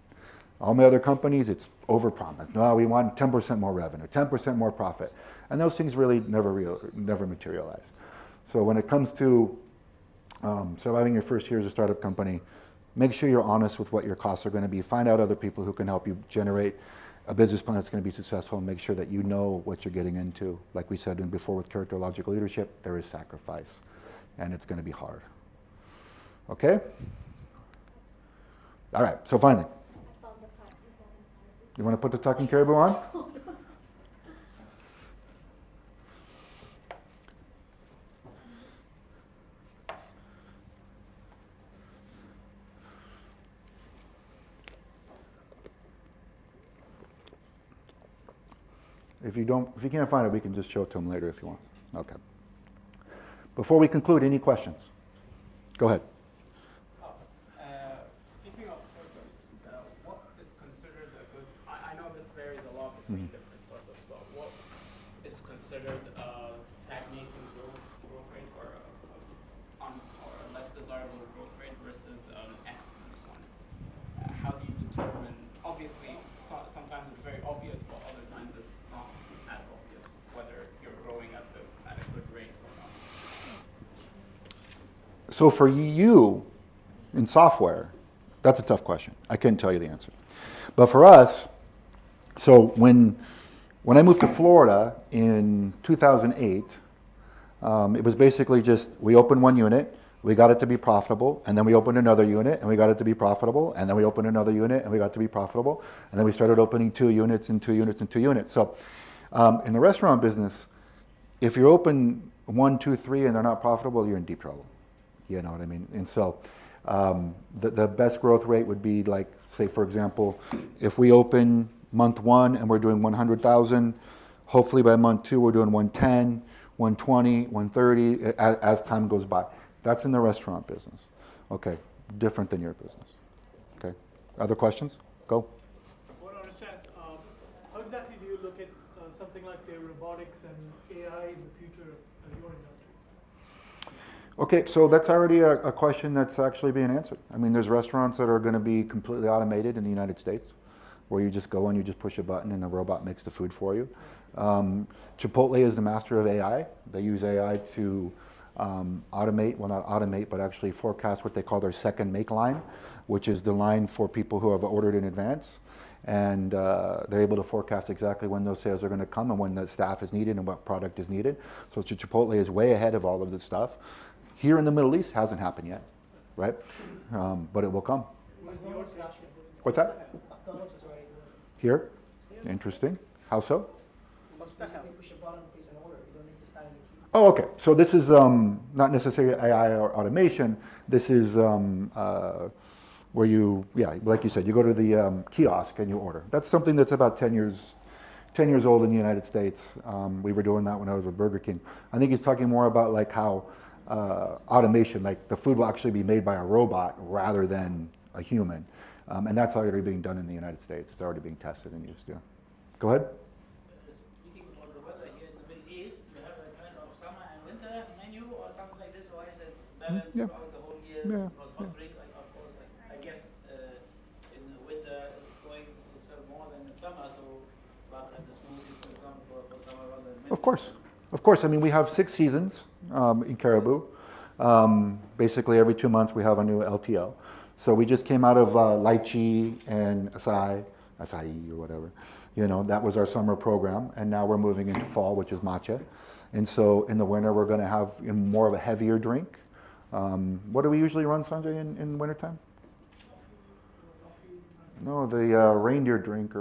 All my other companies, it's overpromised. No, we want 10% more revenue, 10% more profit. And those things really never materialize. So when it comes to Surviving your first year as a startup company, make sure you're honest with what your costs are going to be. Find out other people who can help you generate a business plan that's going to be successful, and make sure that you know what you're getting into. Like we said before with characterological leadership, there is sacrifice, and it's going to be hard. Okay? All right, so finally, you want to put the talking caribou on? If you can't find it, we can just show it to them later if you want. Okay. Before we conclude, any questions? Go ahead. Speaking of startups, what is considered a good? I know this varies a lot between different startups, but what is considered a stagnating growth rate, or a less desirable growth rate versus an excellent one? How do you determine? Obviously, sometimes it's very obvious, but other times it's not as obvious whether you're growing at a good rate or not. So for you, in software, that's a tough question. I couldn't tell you the answer. But for us, so when I moved to Florida in 2008, it was basically just, we opened one unit, we got it to be profitable, and then we opened another unit, and we got it to be profitable, and then we opened another unit, and we got it to be profitable, and then we started opening 2 units and 2 units and 2 units. So in the restaurant business, if you open 1, 2, 3, and they're not profitable, you're in deep trouble. You know what I mean? And so the best growth rate would be, like, say, for example, if we open month 1 and we're doing 100,000, hopefully by month 2 we're doing 110, 120, 130 as time goes by. That's in the restaurant business. Okay, different than your business. Okay, other questions? Go. I want to understand, how exactly do you look at something like, say, robotics and AI in the future of your industry? Okay, so that's already a question that's actually being answered. I mean, there's restaurants that are going to be completely automated in the United States, where you just go and you just push a button and a robot makes the food for you. Chipotle is the master of AI. They use AI to automate, well, not automate, but actually forecast what they call their second make line, which is the line for people who have ordered in advance. And they're able to forecast exactly when those sales are going to come and when the staff is needed and what product is needed. So Chipotle is way ahead of all of this stuff. Here in the Middle East, hasn't happened yet, right? But it will come. What's that? Here? Interesting. How so? Oh, okay. So this is not necessarily AI or automation. This is where you, like you said, you go to the kiosk and you order. That's something that's about 10 years old in the United States. We were doing that when I was with Burger King. I think he's talking more about like how automation, like the food will actually be made by a robot rather than a human. And that's already being done in the United States. It's already being tested and used, yeah. Go ahead. Speaking about the weather here in the Middle East, you have a kind of summer and winter menu or something like this, or is it balanced throughout the whole year? Because hot drink, like, of course, like, I guess in the winter it's going to sell more than in summer, so rather than the smoothies will come for summer rather than winter. Of course. Of course. I mean, we have 6 seasons in Caribou. Basically, every 2 months we have a new LTO. So we just came out of lychee and acai or whatever. You know, that was our summer program. And now we're moving into fall, which is matcha. And so in the winter, we're going to have more of a heavier drink. What do we usually run, Sanjay, in wintertime? No, the reindeer drink.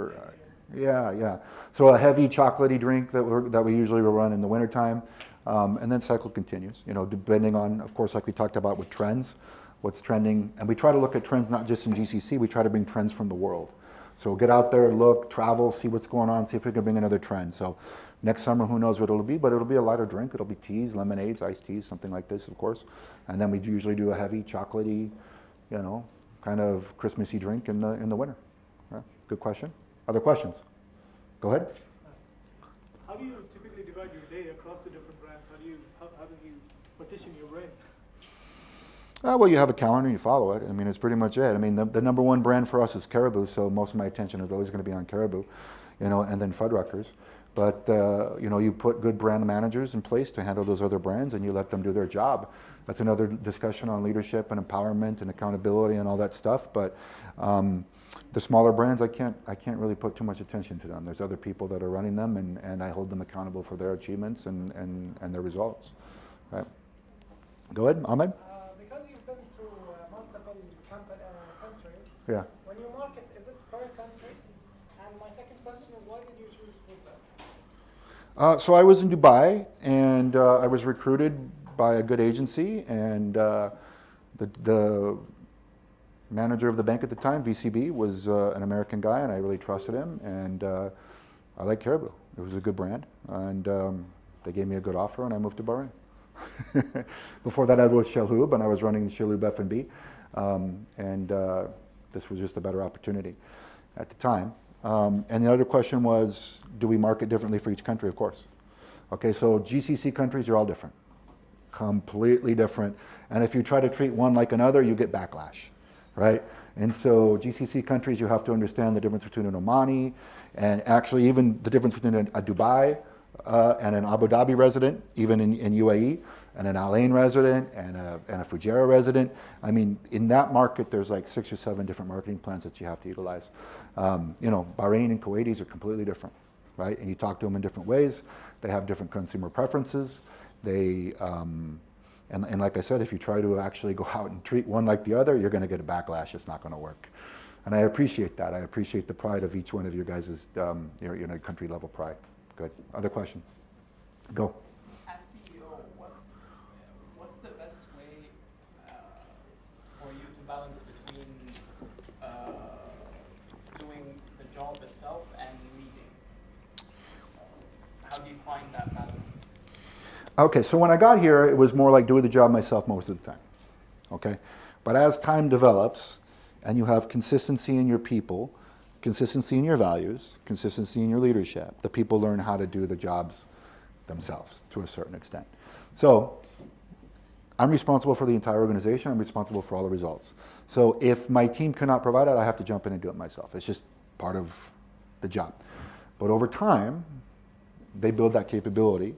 Yeah. So a heavy chocolatey drink that we usually will run in the wintertime. And then cycle continues, you know, depending on, of course, like we talked about with trends, what's trending. And we try to look at trends not just in GCC, we try to bring trends from the world. So get out there, look, travel, see what's going on, see if we can bring another trend. So next summer, who knows what it'll be, but it'll be a lighter drink. It'll be teas, lemonades, iced teas, something like this, of course. And then we usually do a heavy chocolatey, you know, kind of Christmassy drink in the winter. Yeah, good question. Other questions? Go ahead. How do you typically divide your day across the different brands? How do you partition your brain? Well, you have a calendar and you follow it. I mean, it's pretty much it. I mean, the number one brand for us is Caribou, so most of my attention is always going to be on Caribou, you know, and then Fuddruckers. But you put good brand managers in place to handle those other brands, and you let them do their job. That's another discussion on leadership and empowerment and accountability and all that stuff. But the smaller brands, I can't really put too much attention to them. There's other people that are running them, and I hold them accountable for their achievements and their results. Right? Go ahead, Ahmed. Because you've been through multiple countries, Yeah. when you market, is it per country? And my second question is, why did you choose Foodvest? So I was in Dubai, and I was recruited by a good agency, and the manager of the bank at the time, VCB, was an American guy, and I really trusted him, and I like Caribou. It was a good brand, and they gave me a good offer, and I moved to Bahrain. Before that, I was Shalhoub, and I was running the Shalhoub F&B, and this was just a better opportunity at the time. And the other question was, do we market differently for each country? Of course. Okay, so GCC countries are all different, completely different. And if you try to treat one like another, you get backlash, right? And so GCC countries, you have to understand the difference between an Omani and actually even the difference between a Dubai and an Abu Dhabi resident, even in UAE, and an Al Ain resident and a Fujairah resident. I mean, in that market, there's like 6 or 7 different marketing plans that you have to utilize. Bahrain and Kuwaitis are completely different, right? And you talk to them in different ways. They have different consumer preferences. They, and like I said, if you try to actually go out and treat one like the other, you're going to get a backlash. It's not going to work. And I appreciate that. I appreciate the pride of each one of you guys' your country level pride. Good. Other question? Go. As CEO, what's the best way for you to balance between doing the job itself and leading? How do you find that balance? Okay, so when I got here, it was more like doing the job myself most of the time. Okay? But as time develops and you have consistency in your people, consistency in your values, consistency in your leadership, the people learn how to do the jobs themselves to a certain extent. So I'm responsible for the entire organization. I'm responsible for all the results. So if my team cannot provide it, I have to jump in and do it myself. It's just part of the job. But over time, they build that capability.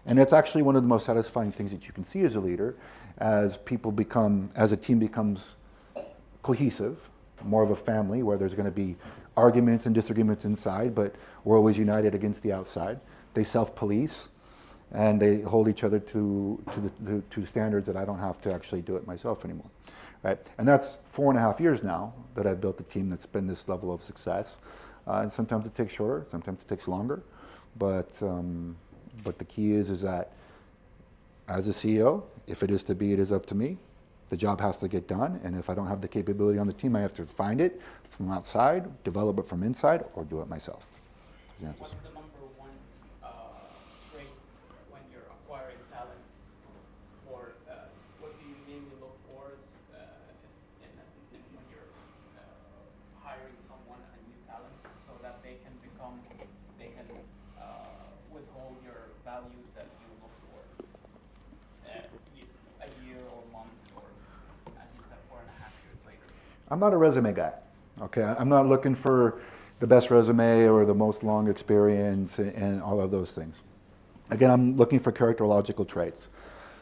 And it's actually one of the most satisfying things that you can see as a leader, as a team becomes cohesive, more of a family where there's going to be arguments and disagreements inside, but we're always united against the outside. They self-police, and they hold each other to standards that I don't have to actually do it myself anymore, right? And that's 4.5 years now that I've built a team that's been this level of success. And sometimes it takes shorter, sometimes it takes longer, but the key is that as a CEO, if it is to be, it is up to me. The job has to get done, and if I don't have the capability on the team, I have to find it from outside, develop it from inside, or do it myself. What's the number one trait when you're acquiring talent? Or what do you mainly look for when you're hiring someone, a new talent, so that they can withhold your values that you look for a year or months, or as you said, 4.5 years later? I'm not a resume guy. Okay, I'm not looking for the best resume or the most long experience and all of those things. Again, I'm looking for characterological traits.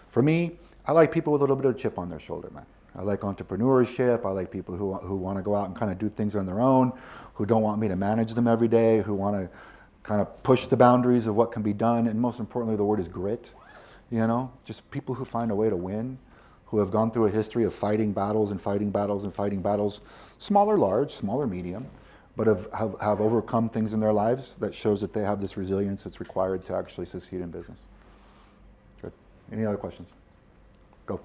For me, I like people with a little bit of chip on their shoulder, man. I like entrepreneurship. I like people who want to go out and kind of do things on their own, who don't want me to manage them every day, who want to kind of push the boundaries of what can be done. And most importantly, the word is grit. Just people who find a way to win, who have gone through a history of fighting battles and fighting battles and fighting battles, small or large, small or medium, but have overcome things in their lives that shows that they have this resilience that's required to actually succeed in business. Good. Any other questions? Go.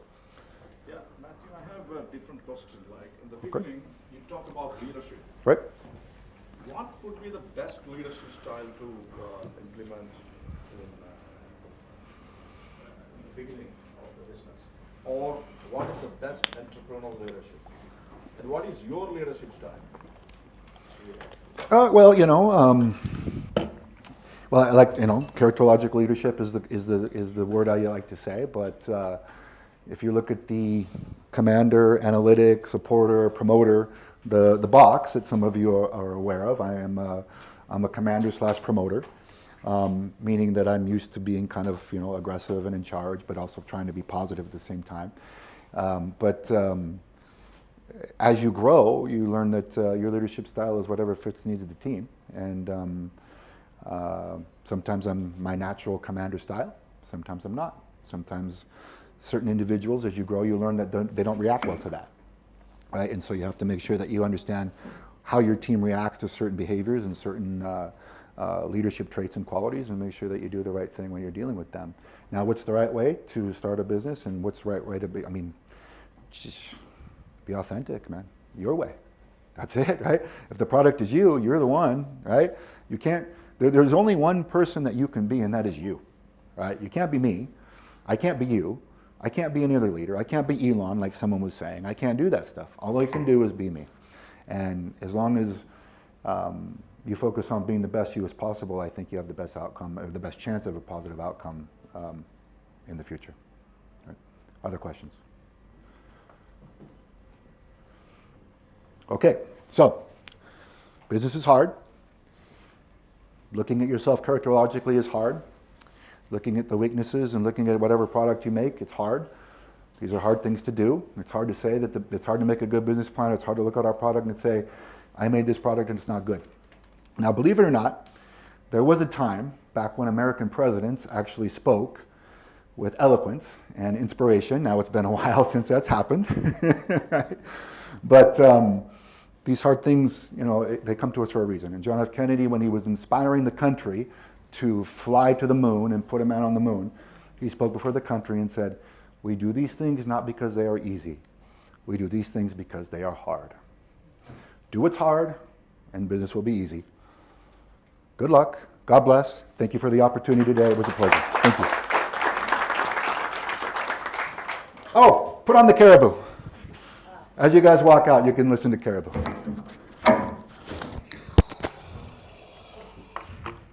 Yeah, Matthew, I have a different question. Like in the beginning, you talked about leadership. Right. What would be the best leadership style to implement in the beginning of the business? Or what is the best entrepreneurial leadership? And what is your leadership style? Well, I like, characterological leadership is the word I like to say. But if you look at the commander, analytic, supporter, promoter, the box that some of you are aware of, I'm a commander / promoter. meaning that I'm used to being kind of, aggressive and in charge, but also trying to be positive at the same time. But as you grow, you learn that your leadership style is whatever fits the needs of the team. And sometimes I'm my natural commander style, sometimes I'm not. Sometimes certain individuals, as you grow, you learn that they don't react well to that, right? And so you have to make sure that you understand how your team reacts to certain behaviors and certain leadership traits and qualities, and make sure that you do the right thing when you're dealing with them. Now, what's the right way to start a business, and what's the right way to be? I mean, just be authentic, man. Your way. That's it, right? If the product is you, you're the one, right? You can't. There's only one person that you can be, and that is you, right? You can't be me. I can't be you. I can't be any other leader. I can't be Elon, like someone was saying. I can't do that stuff. All I can do is be me. And as long as you focus on being the best you as possible, I think you have the best outcome, or the best chance of a positive outcome in the future. Right. Other questions? Okay, so business is hard. Looking at yourself characterologically is hard. Looking at the weaknesses and looking at whatever product you make, it's hard. These are hard things to do. It's hard to say that it's hard to make a good business plan. It's hard to look at our product and say, I made this product and it's not good. Now, believe it or not, there was a time back when American presidents actually spoke with eloquence and inspiration. Now, it's been a while since that's happened. Right? But these hard things, they come to us for a reason. And John F. Kennedy, when he was inspiring the country to fly to the moon and put a man on the moon, he spoke before the country and said, we do these things not because they are easy. We do these things because they are hard. Do what's hard, and business will be easy. Good luck. God bless. Thank you for the opportunity today. It was a pleasure. Thank you. Oh, put on the caribou. As you guys walk out, you can listen to caribou.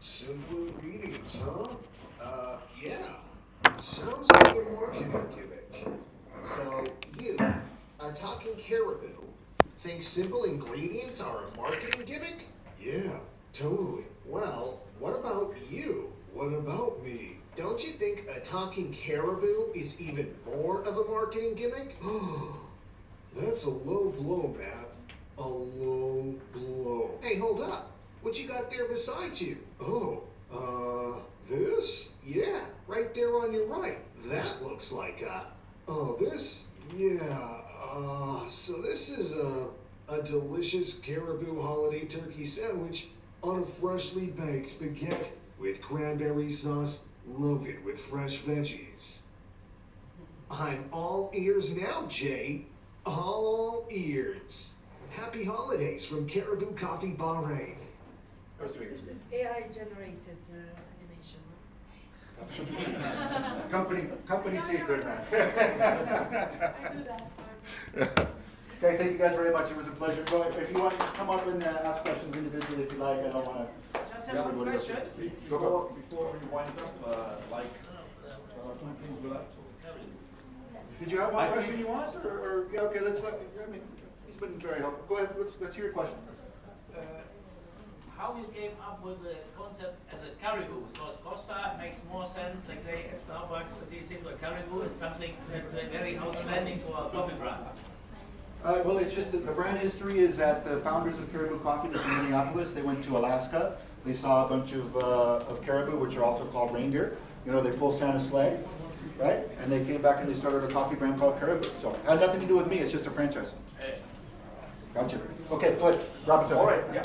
Simple ingredients, huh? Yeah. Sounds like a marketing gimmick. So you, a talking caribou, think simple ingredients are a marketing gimmick? Yeah, totally. Well, what about you? What about me? Don't you think a talking caribou is even more of a marketing gimmick? That's a low blow, Matt. A low blow. Hey, hold up. What you got there beside you? Oh, this? Yeah, right there on your right. That looks like this? Yeah, so this is a delicious caribou holiday turkey sandwich on a freshly baked baguette with cranberry sauce loaded with fresh veggies. I'm all ears now, Jay. All ears. Happy holidays from Caribou Coffee Bahrain. This is AI generated animation. Company secret, man. I do that, sorry. Okay, thank you guys very much. It was a pleasure. Go ahead. If you want to come up and ask questions individually, if you like, I don't want to. Just have one question. Before we wind up, two things we like to. Did you have one question you want? Or yeah, okay, he's been very helpful. Go ahead, let's hear your question. How you came up with the concept as a caribou? Because Costa makes more sense, like they at Starbucks, these things, a caribou is something that's very outstanding for a coffee brand. Well, it's just that the brand history is that the founders of Caribou Coffee live in Minneapolis. They went to Alaska. They saw a bunch of caribou, which are also called reindeer. They pull Santa's sleigh, right? And they came back and they started a coffee brand called Caribou. So it had nothing to do with me. It's just a franchise. Hey. Gotcha. Okay, go ahead. Drop it. All right, yeah.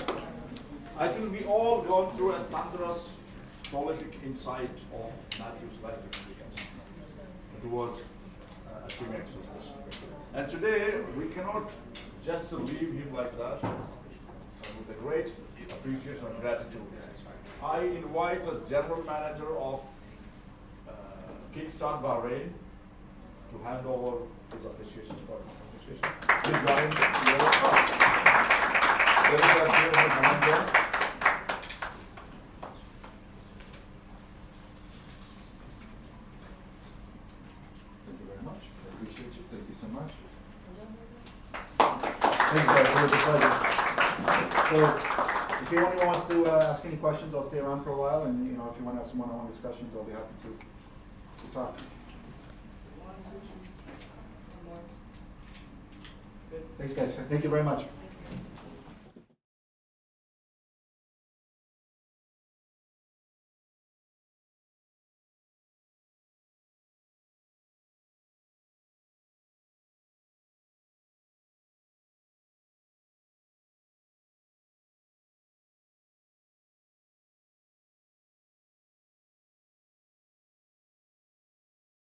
I think we all gone through a thunderous prolific insight of Matthew's life experience towards achieving excellence. And today, we cannot just leave him like that with a great appreciation and gratitude. I invite the general manager of Kickstart Bahrain to hand over his appreciation. Please join Thank you very much. I appreciate you. Thank you so much. Thanks, guys. It was a pleasure. So, If anyone wants to ask any questions, I'll stay around for a while, and if you want to have some one-on-one discussions, I'll be happy to talk. One, two, one more. Good. Thanks, guys. Thank you very much.